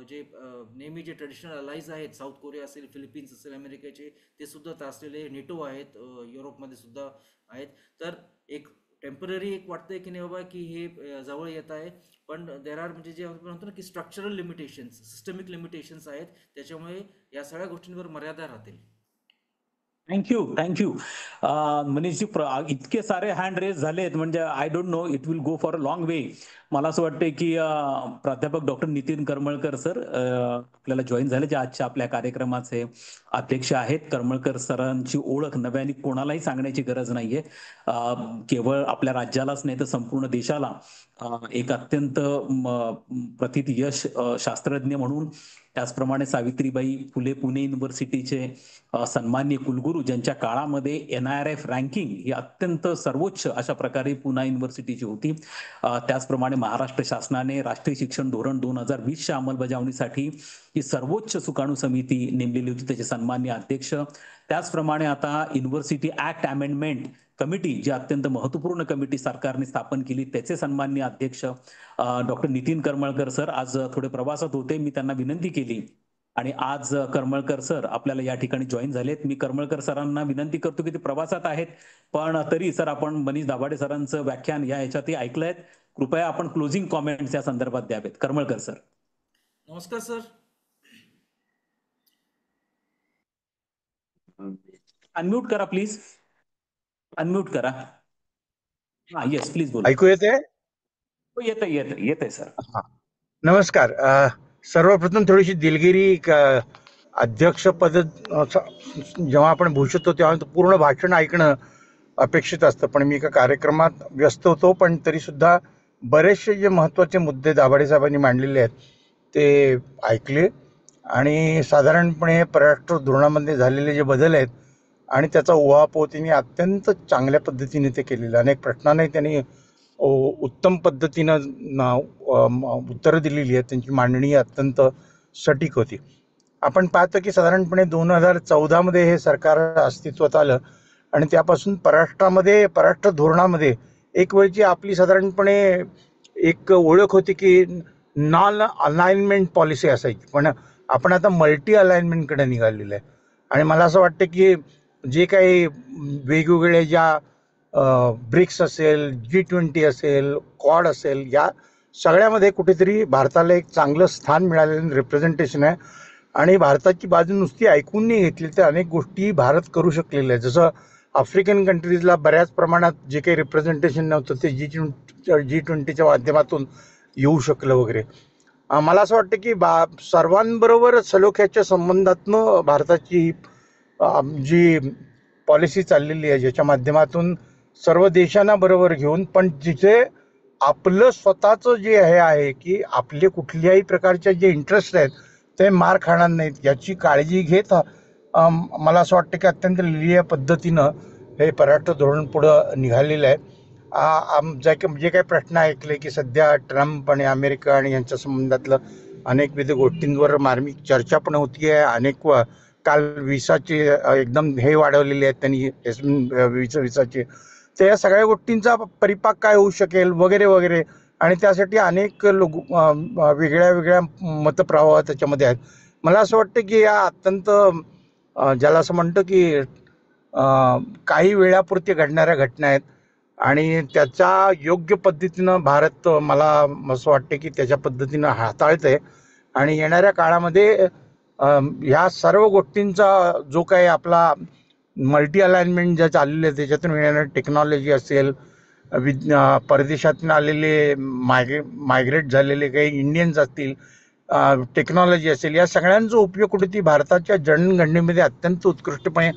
जे नेहमी जे ट्रेडिशनल अलाईज आहेत, साऊथ कोरिया असेल, फिलिपिन्स असेल, अमेरिकेचे, ते सुद्धा त्रासलेले, नेटो आहेत, युरोपमध्ये सुद्धा आहेत. तर एक टेम्पररी एक वाटतंय की नाही बाबा की हे जवळ येत आहे, पण देर आर म्हणजे जे आपण म्हणतो ना की स्ट्रक्चरल लिमिटेशन्स, सिस्टमिक लिमिटेशन्स आहेत, त्याच्यामुळे या सगळ्या गोष्टींवर मर्यादा राहतील. थँक्यू. मनीषजी, इतके सारे हँड रेज झालेत म्हणजे I don't know, it will go for a long वे. मला असं वाटतंय की प्राध्यापक डॉक्टर नितीन करमळकर सर आपल्याला जॉईन झाले, जे आजच्या आपल्या कार्यक्रमाचे अध्यक्ष आहेत. करमळकर सरांची ओळख नव्याने कोणालाही सांगण्याची गरज नाहीये. केवळ आपल्या राज्यालाच नाही तर संपूर्ण देशाला एक अत्यंत प्रथित यश शास्त्रज्ञ म्हणून, त्याचप्रमाणे सावित्रीबाई फुले पुणे युनिव्हर्सिटीचे सन्माननीय कुलगुरू, ज्यांच्या काळामध्ये NIRF रँकिंग ही अत्यंत सर्वोच्च अशा प्रकारे पुणे युनिव्हर्सिटीची होती. त्याचप्रमाणे महाराष्ट्र शासनाने राष्ट्रीय शिक्षण धोरण 2020च्या अंमलबजावणीसाठी ही सर्वोच्च सुकाणू समिती नेमलेली होती, त्याचे सन्माननीय अध्यक्ष. त्याचप्रमाणे आता युनिव्हर्सिटी ऍक्ट अमेंडमेंट कमिटी, जी अत्यंत महत्वपूर्ण कमिटी सरकारने स्थापन केली, त्याचे सन्माननीय अध्यक्ष डॉक्टर नितीन करमळकर सर आज थोडे प्रवासात होते. मी त्यांना विनंती केली आणि आज करमळकर सर आपल्याला या ठिकाणी जॉईन झालेत. मी करमळकर सरांना विनंती करतो की ते प्रवासात आहेत, पण तरी सर आपण मनीष दाभाडे सरांचं व्याख्यान या ह्याच्यातही ऐकलंय. कृपया आपण क्लोजिंग कॉमेंट्स या संदर्भात द्यावेत. करमळकर सर. नमस्कार सर. अनम्यूट करा प्लीज. अनम्यूट करा. हा, येस प्लीज बोला. ऐकू येते? येतंय सर. नमस्कार. सर्वप्रथम थोडीशी दिलगिरी. अध्यक्षपद जेव्हा आपण भूषवतो तेव्हा पूर्ण भाषण ऐकणं अपेक्षित असतं, पण मी एका कार्यक्रमात व्यस्त होतो. पण तरी सुद्धा बरेचसे जे महत्त्वाचे मुद्दे दाभाडे साहेबांनी मांडलेले आहेत ते ऐकले आणि साधारणपणे परराष्ट्र धोरणामध्ये झालेले जे बदल आहेत आणि त्याचा उहापोह त्यांनी अत्यंत चांगल्या पद्धतीने ते केलेलं. अनेक प्रश्नांनाही त्यांनी उत्तम पद्धतीनं उत्तरं दिलेली आहेत. त्यांची मांडणी अत्यंत सटीक होती. आपण पाहतो की साधारणपणे 2014मध्ये हे सरकार अस्तित्वात आलं आणि त्यापासून परराष्ट्र धोरणामध्ये एक वेळची आपली साधारणपणे एक ओळख होती की नॉन अलाइनमेंट पॉलिसी असायची, पण आपण आता मल्टी अलाइनमेंटकडे निघालेलं आहे. आणि मला असं वाटतं की जे काही वेगवेगळे ज्या ब्रिक्स असेल, G20 असेल, क्वाड असेल, या सगळ्यामध्ये कुठेतरी भारताला एक चांगलं स्थान मिळालेलं रिप्रेझेंटेशन आहे. आणि भारताची बाजू नुसती ऐकून नाही घेतली तर अनेक गोष्टी भारत करू शकलेल्या आहे. जसं आफ्रिकन कंट्रीजला बऱ्याच प्रमाणात जे काही रिप्रेझेंटेशन नव्हतं ते G20च्या माध्यमातून येऊ शकलं वगैरे. मला असं वाटतं की सर्वांबरोबर सलोख्याच्या संबंधातनं भारताची जी पॉलिसी चाललेली आहे, ज्याच्या माध्यमातून सर्व देशांना बरोबर घेऊन, पण जिथे आपलं स्वतःचं जे हे आहे की आपले कुठल्याही प्रकारचे जे इंटरेस्ट आहेत ते मार खाणार नाहीत याची काळजी घेत मला असं वाटतं की अत्यंत लिहिल्या पद्धतीनं हे परराष्ट्र धोरण पुढं निघालेलं आहे. जे काही प्रश्न ऐकले की सध्या ट्रम्प आणि अमेरिका आणि यांच्या संबंधातलं अनेकविध गोष्टींवर मार्मिक चर्चा पण होती आहे. अनेक काल विसाचे एकदम हे वाढवलेले आहेत त्यांनी विसाचे, तर या सगळ्या गोष्टींचा परिपाक काय होऊ शकेल वगैरे वगैरे. आणि त्यासाठी अनेक लोक वेगळ्या मतप्रवाह त्याच्यामध्ये आहेत. मला असं वाटतं की या अत्यंत ज्याला असं म्हणतं की काही वेळापुरती घडणाऱ्या घटना आहेत आणि त्याच्या योग्य पद्धतीनं भारत, मला असं वाटतं की त्याच्या पद्धतीनं हाताळत आहे. आणि येणाऱ्या काळामध्ये ह्या सर्व गोष्टींचा जो काही आपला मल्टी अलाइनमेंट ज्या चाललेलं आहे त्याच्यातून येणारी टेक्नॉलॉजी असेल, परदेशातून आलेले मायग्रेट झालेले काही इंडियन्स असतील, टेक्नॉलॉजी असेल, या सगळ्यांचा उपयोग कुठेतरी भारताच्या जडणघडणीमध्ये अत्यंत उत्कृष्टपणे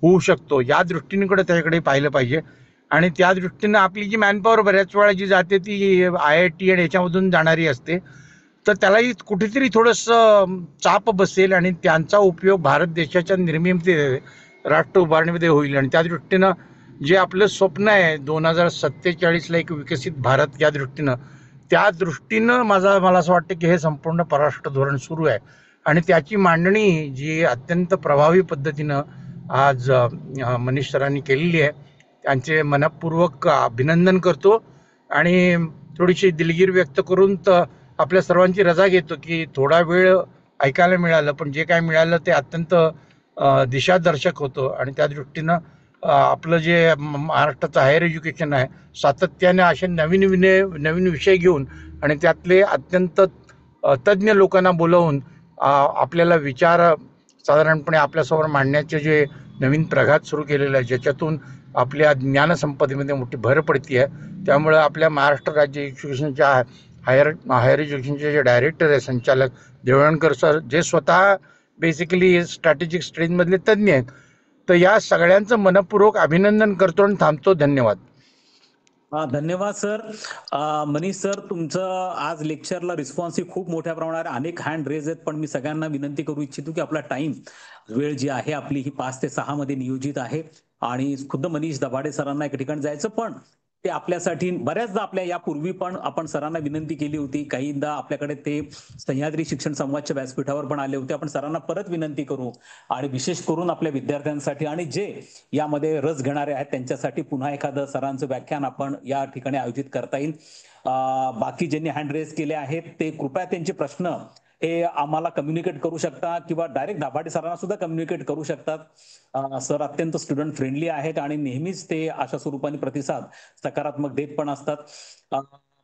होऊ शकतो. या दृष्टीने त्याकडे पाहिलं पाहिजे. आणि त्या दृष्टीनं आपली जी मॅनपॉवर बऱ्याच वेळा जी जाते ती IIT आणि याच्यामधून जाणारी असते, तर त्यालाही कुठेतरी थोडंसं चाप बसेल आणि त्यांचा उपयोग भारत देशाच्या निर्मितीमध्ये, राष्ट्र उभारणीमध्ये होईल. आणि त्या दृष्टीनं जे आपलं स्वप्न आहे 2047ला एक विकसित भारत, या दृष्टीनं, त्या दृष्टीनं मला असं वाटतं की हे संपूर्ण परराष्ट्र धोरण सुरू आहे. आणि त्याची मांडणी जी अत्यंत प्रभावी पद्धतीनं आज मनीष सरांनी केलेली आहे, त्यांचे मनपूर्वक अभिनंदन करतो. आणि थोडीशी दिलगिरी व्यक्त करून तर आपल्या सर्वांची रजा घेतो की थोडा वेळ ऐकायला मिळालं, पण जे काय मिळालं ते अत्यंत दिशादर्शक होतं. आणि त्या दृष्टीनं आपलं जे महाराष्ट्राचं हायर एज्युकेशन आहे सातत्याने असे नवीन विषय घेऊन आणि त्यातले अत्यंत तज्ज्ञ लोकांना बोलवून आपल्याला विचार साधारणपणे आपल्यासमोर मांडण्याचे जे नवीन प्रघात सुरू केलेले आहे, ज्याच्यातून आपल्या ज्ञानसंपदेमध्ये मोठी भर पडते आहे. त्यामुळं आपल्या महाराष्ट्र राज्य एज्युकेशनच्या हायर एज्युकेशनचे जे डायरेक्टर आहे, संचालक देवळणकर सर, जे स्वतः बेसिकली स्ट्रॅटेजिक स्ट्रेंथमधले तज्ज्ञ आहेत. तर या सगळ्यांचं मनपूर्वक अभिनंदन करतो आणि थांबतो. धन्यवाद. धन्यवाद सर. मनीष सर, तुमचं आज लेक्चरला रिस्पॉन्स खूप मोठ्या प्रमाणात अनेक हँड रेज आहेत, पण मी सगळ्यांना विनंती करू इच्छितो की आपला वेळ जी आहे आपली ही 5 ते 6 मध्ये नियोजित आहे आणि खुद्द मनीष दभाडे सरांना एका ठिकाणी जायचं, पण ते आपल्यासाठी बऱ्याचदा आपल्या यापूर्वी पण आपण सरांना विनंती केली होती. काहीदा आपल्याकडे ते सह्याद्री शिक्षण संवादच्या व्यासपीठावर पण आले होते. आपण सरांना परत विनंती करू आणि विशेष करून आपल्या विद्यार्थ्यांसाठी आणि जे यामध्ये रस घेणारे आहेत त्यांच्यासाठी पुन्हा एखादं सरांचं व्याख्यान आपण या ठिकाणी आयोजित करता येईल. बाकी ज्यांनी हँड रेज केले आहेत ते कृपया त्यांचे प्रश्न हे आम्हाला कम्युनिकेट करू शकता किंवा डायरेक्ट दाभाडे सरांना सुद्धा कम्युनिकेट करू शकतात. सर अत्यंत स्टुडंट फ्रेंडली आहेत आणि नेहमीच ते अशा स्वरूपाने प्रतिसाद सकारात्मक देत पण असतात.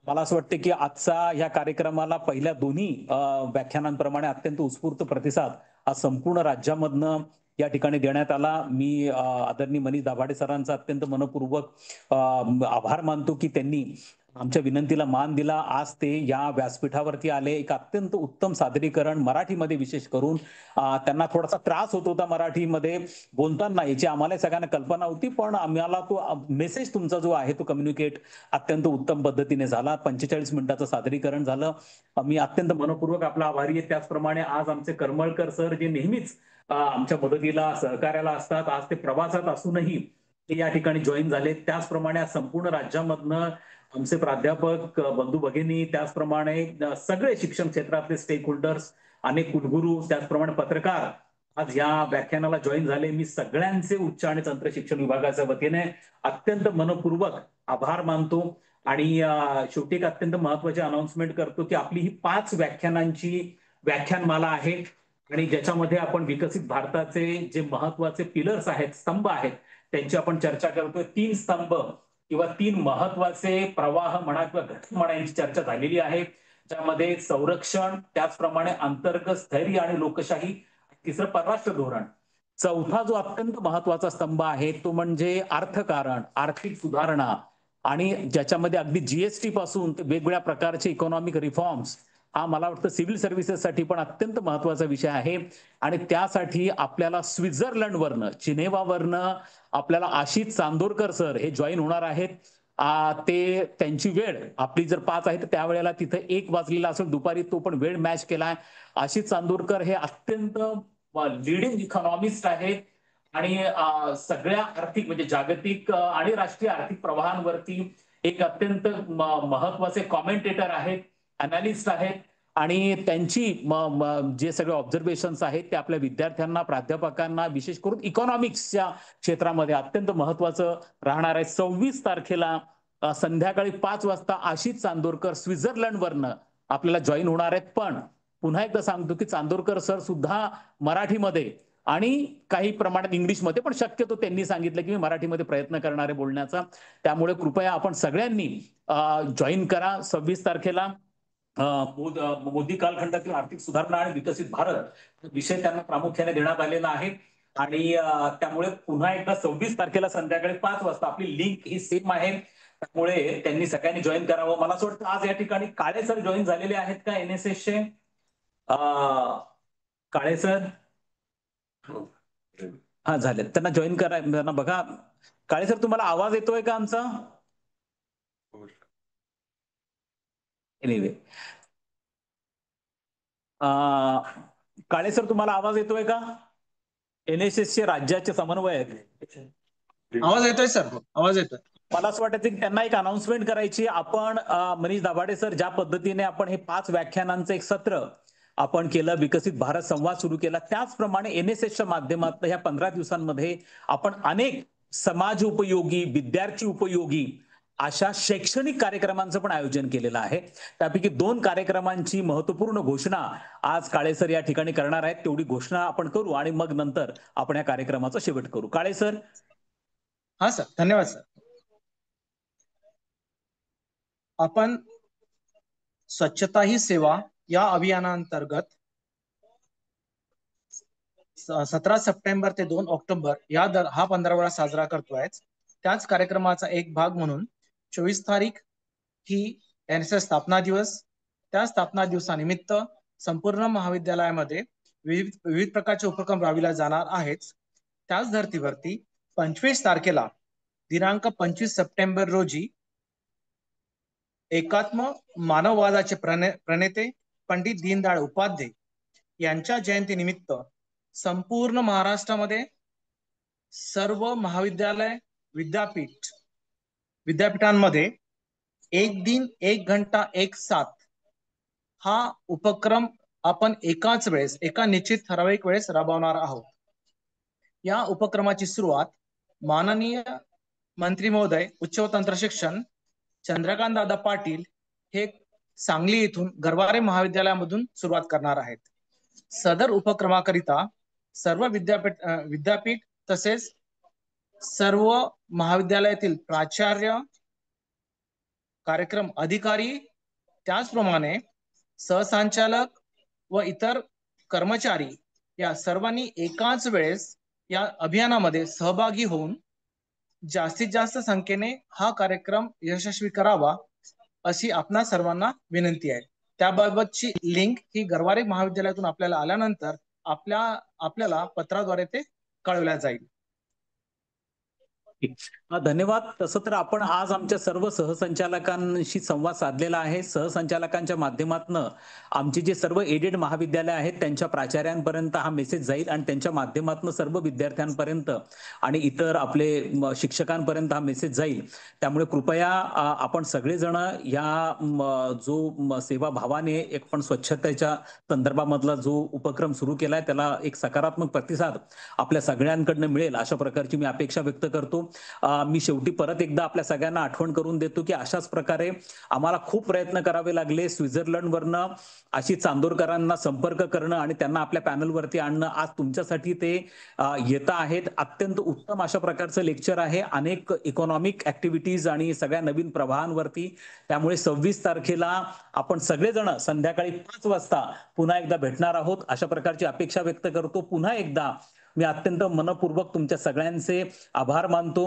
मला असं वाटतं की आजचा या कार्यक्रमाला पहिल्या दोन्ही व्याख्यानांप्रमाणे अत्यंत उत्स्फूर्त प्रतिसाद आज संपूर्ण राज्यामधनं या ठिकाणी देण्यात आला. मी आदरणीय मनीष दाभाडे सरांचा अत्यंत मनपूर्वक आभार मानतो की त्यांनी आमच्या विनंतीला मान दिला. आज ते या व्यासपीठावरती आले. एक अत्यंत उत्तम सादरीकरण मराठीमध्ये विशेष करून त्यांना थोडासा त्रास होत होता मराठीमध्ये बोलताना, याची आम्हाला सगळ्यांना कल्पना होती, पण आम्हाला तो मेसेज तुमचा जो आहे तो कम्युनिकेट अत्यंत उत्तम पद्धतीने झाला. 45 मिनिटाचं सादरीकरण झालं. मी अत्यंत मनपूर्वक आपला आभारी आहे. त्याचप्रमाणे आज आमचे करमळकर सर जे नेहमीच आमच्या मदतीला सहकार्याला असतात, आज ते प्रवासात असूनही ते या ठिकाणी जॉईन झाले. त्याचप्रमाणे संपूर्ण राज्यामधनं आमचे प्राध्यापक बंधू भगिनी, त्याचप्रमाणे सगळे शिक्षण क्षेत्रातले स्टेक होल्डर्स, अनेक कुलगुरू, त्याचप्रमाणे पत्रकार आज या व्याख्यानाला जॉईन झाले. मी सगळ्यांचे उच्च आणि तंत्र शिक्षण विभागाच्या वतीने अत्यंत मनपूर्वक आभार मानतो आणि शेवटी एक अत्यंत महत्वाची अनाउन्समेंट करतो की आपली ही 5 व्याख्यानांची व्याख्यानमाला आहे आणि ज्याच्यामध्ये आपण विकसित भारताचे जे महत्वाचे पिलर्स आहेत, स्तंभ आहेत, त्यांची आपण चर्चा करतोय. 3 स्तंभ किंवा 3 महत्वाचे प्रवाह म्हणा किंवा घटक म्हणा यांची चर्चा झालेली आहे, ज्यामध्ये संरक्षण, त्याचप्रमाणे अंतर्गत स्थैर्य आणि लोकशाही, तिसरं परराष्ट्र धोरण, चौथा जो अत्यंत महत्वाचा स्तंभ आहे तो म्हणजे अर्थकारण, आर्थिक सुधारणा आणि ज्याच्यामध्ये अगदी जीएसटी पासून ते वेगवेगळ्या प्रकारचे इकॉनॉमिक रिफॉर्म्स, हा मला वाटतं सिव्हिल सर्व्हिसेससाठी पण अत्यंत महत्वाचा विषय आहे. आणि त्यासाठी आपल्याला स्वित्झर्लंडवरनं, जिनेवावरनं आपल्याला आशिष चांदोरकर सर हे जॉईन होणार आहेत. ते त्यांची वेळ आपली जर 5 आहे तर त्यावेळेला तिथे 1 वाजलेला असेल दुपारी, तो पण वेळ मॅच केलाय. आशिष चांदोरकर हे अत्यंत लिडिंग इकॉनॉमिस्ट आहेत आणि सगळ्या आर्थिक म्हणजे जागतिक आणि राष्ट्रीय आर्थिक प्रवाहांवरती एक अत्यंत महत्वाचे कॉमेंटेटर आहेत, अनालिस्ट आहेत आणि त्यांची जे सगळे ऑब्झर्वेशन्स आहेत ते आपल्या विद्यार्थ्यांना, प्राध्यापकांना, विशेष करून इकॉनॉमिक्सच्या क्षेत्रामध्ये अत्यंत महत्वाचं राहणार आहे. 26 तारखेला संध्याकाळी 5 वाजता आशिष चांदोरकर स्वित्झर्लंडवरनं आपल्याला जॉईन होणार आहेत. पण पुन्हा एकदा सांगतो की चांदोरकर सर सुद्धा मराठीमध्ये आणि काही प्रमाणात इंग्लिशमध्ये, पण शक्यतो त्यांनी सांगितलं की मी मराठीमध्ये प्रयत्न करणार आहे बोलण्याचा. त्यामुळे कृपया आपण सगळ्यांनी जॉईन करा. 26 तारखेला मोदी कालखंडातील आर्थिक सुधारणा आणि विकसित भारत विषय त्यांना प्रामुख्याने देण्यात आलेला आहे आणि त्यामुळे पुन्हा एकदा 26 तारखेला संध्याकाळी 5 वाजता आपली लिंक ही सेम आहे, त्यामुळे त्यांनी सगळ्यांनी जॉईन करावं. मला असं वाटतं आज या ठिकाणी काळे सर जॉईन झालेले आहेत का एनएसएसचे? काळे सर हा झाले, त्यांना जॉईन करा. त्यांना बघा. काळे सर तुम्हाला आवाज येतोय का आमचा? एनिवे, काळे सर तुम्हाला आवाज येतोय का? एनएसएसचे राज्याचे समन्वयक. आवाज येतोय सर, आवाज येतोय. मला असं वाटायचं की त्यांना एक अनाउन्समेंट करायची. आपण मनीष दाभाडे सर ज्या पद्धतीने आपण हे 5 व्याख्यानांचं एक सत्र आपण केलं, विकसित भारत संवाद सुरू केला, त्याचप्रमाणे एनएसएसच्या माध्यमातून ह्या 15 दिवसांमध्ये आपण अनेक समाज उपयोगी, विद्यार्थी उपयोगी अशा शैक्षणिक कार्यक्रमांचं पण आयोजन केलेलं आहे. त्यापैकी 2 कार्यक्रमांची महत्वपूर्ण घोषणा आज काळे सर या ठिकाणी करणार आहेत. तेवढी घोषणा आपण करू आणि मग नंतर आपण या कार्यक्रमाचा शेवट करू. काळे सर. हा सर, धन्यवाद सर. आपण स्वच्छता ही सेवा या अभियानांतर्गत 17 सप्टेंबर ते 2 ऑक्टोबर हा पंधरवडा साजरा करतोय. त्याच कार्यक्रमाचा एक भाग म्हणून 24 तारीख ही NSS स्थापना दिवस. त्या स्थापना दिवसानिमित्त संपूर्ण महाविद्यालयामध्ये विविध प्रकारचे उपक्रम राबविले जाणार आहेत. त्याच धर्तीवरती 25 तारखेला दिनांक 25 सप्टेंबर रोजी एकात्म मानववादाचे प्रणेते पंडित दीनदयाळ उपाध्याय यांच्या जयंतीनिमित्त संपूर्ण महाराष्ट्रामध्ये सर्व महाविद्यालय विद्यापीठांमध्ये एक दिन एक घंटा एक साथ हा उपक्रम आपण एकाच वेळेस एका निश्चित ठराविक वेळेस राबवणार आहोत. या उपक्रमाची सुरुवात माननीय मंत्री महोदय उच्च व तंत्र शिक्षण चंद्रकांत दादा पाटील हे सांगली येथून गरवारे महाविद्यालयामधून सुरुवात करणार आहेत. सदर उपक्रमाकरिता सर्व विद्यापीठ तसेच सर्व महाविद्यालयातील प्राचार्य, कार्यक्रम अधिकारी, त्याचप्रमाणे सहसंचालक व इतर कर्मचारी या सर्वांनी एकाच वेळेस या अभियानामध्ये सहभागी होऊन जास्तीत जास्त संख्येने हा कार्यक्रम यशस्वी करावा अशी आपणा सर्वांना विनंती आहे. त्याबाबतची लिंक ही गरवारे महाविद्यालयातून आपल्याला आल्यानंतर आपल्याला पत्राद्वारे ते कळवल्या जाईल. धन्यवाद. तसं तर आपण आज आमच्या सर्व सहसंचालकांशी संवाद साधलेला आहे. सहसंचालकांच्या माध्यमातून आमचे जे सर्व एडेड महाविद्यालय आहेत त्यांच्या प्राचार्यांपर्यंत हा मेसेज जाईल आणि त्यांच्या माध्यमातून सर्व विद्यार्थ्यांपर्यंत आणि इतर आपले शिक्षकांपर्यंत हा मेसेज जाईल. त्यामुळे कृपया आपण सगळेजण या जो सेवाभावाने एक पण स्वच्छतेच्या संदर्भामधला जो उपक्रम सुरू केलाय त्याला एक सकारात्मक प्रतिसाद आपल्या सगळ्यांकडनं मिळेल अशा प्रकारची मी अपेक्षा व्यक्त करतो. मी शेवटी परत एकदा आपल्या सगळ्यांना आठवण करून देतो की अशाच प्रकारे आम्हाला खूप प्रयत्न करावे लागले. स्वित्झर्लंडवरनं अशी चांदोरकरांना संपर्क करणं आणि त्यांना आपल्या पॅनलवरती आणणं. आज तुमच्यासाठी ते येत आहेत. अत्यंत उत्तम अशा प्रकारचं लेक्चर आहे. अनेक इकॉनॉमिक ऍक्टिव्हिटीज आणि सगळ्या नवीन प्रवाहांवरती. त्यामुळे 26 तारखेला आपण सगळेजण संध्याकाळी 5 वाजता पुन्हा एकदा भेटणार आहोत अशा प्रकारची अपेक्षा व्यक्त करतो. पुन्हा एकदा मी अत्यंत मनपूर्वक तुमच्या सगळ्यांचे आभार मानतो.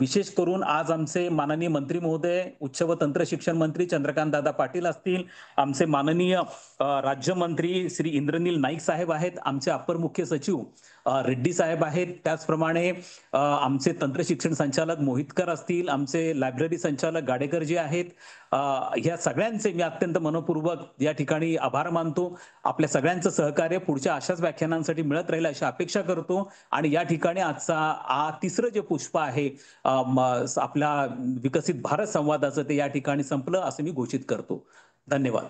विशेष करून आज आमचे माननीय मंत्री महोदय उच्च व तंत्र शिक्षण मंत्री चंद्रकांत दादा पाटील असतील, आमचे माननीय राज्यमंत्री श्री इंद्रनील नाईक साहेब आहेत, आमचे अपर मुख्य सचिव रेड्डी साहेब आहेत, त्याचप्रमाणे आमचे तंत्र शिक्षण संचालक मोहितकर असतील, आमचे लायब्ररी संचालक गाडेकर जे आहेत, ह्या सगळ्यांचे मी अत्यंत मनपूर्वक या ठिकाणी आभार मानतो. आपल्या सगळ्यांचं सहकार्य पुढच्या अशाच व्याख्यानांसाठी मिळत राहील अशी अपेक्षा करतो. आणि या ठिकाणी आजचा तिसरं जे पुष्प आहे आपल्या विकसित भारत संवादाचं ते या ठिकाणी संपलं असं मी घोषित करतो. धन्यवाद.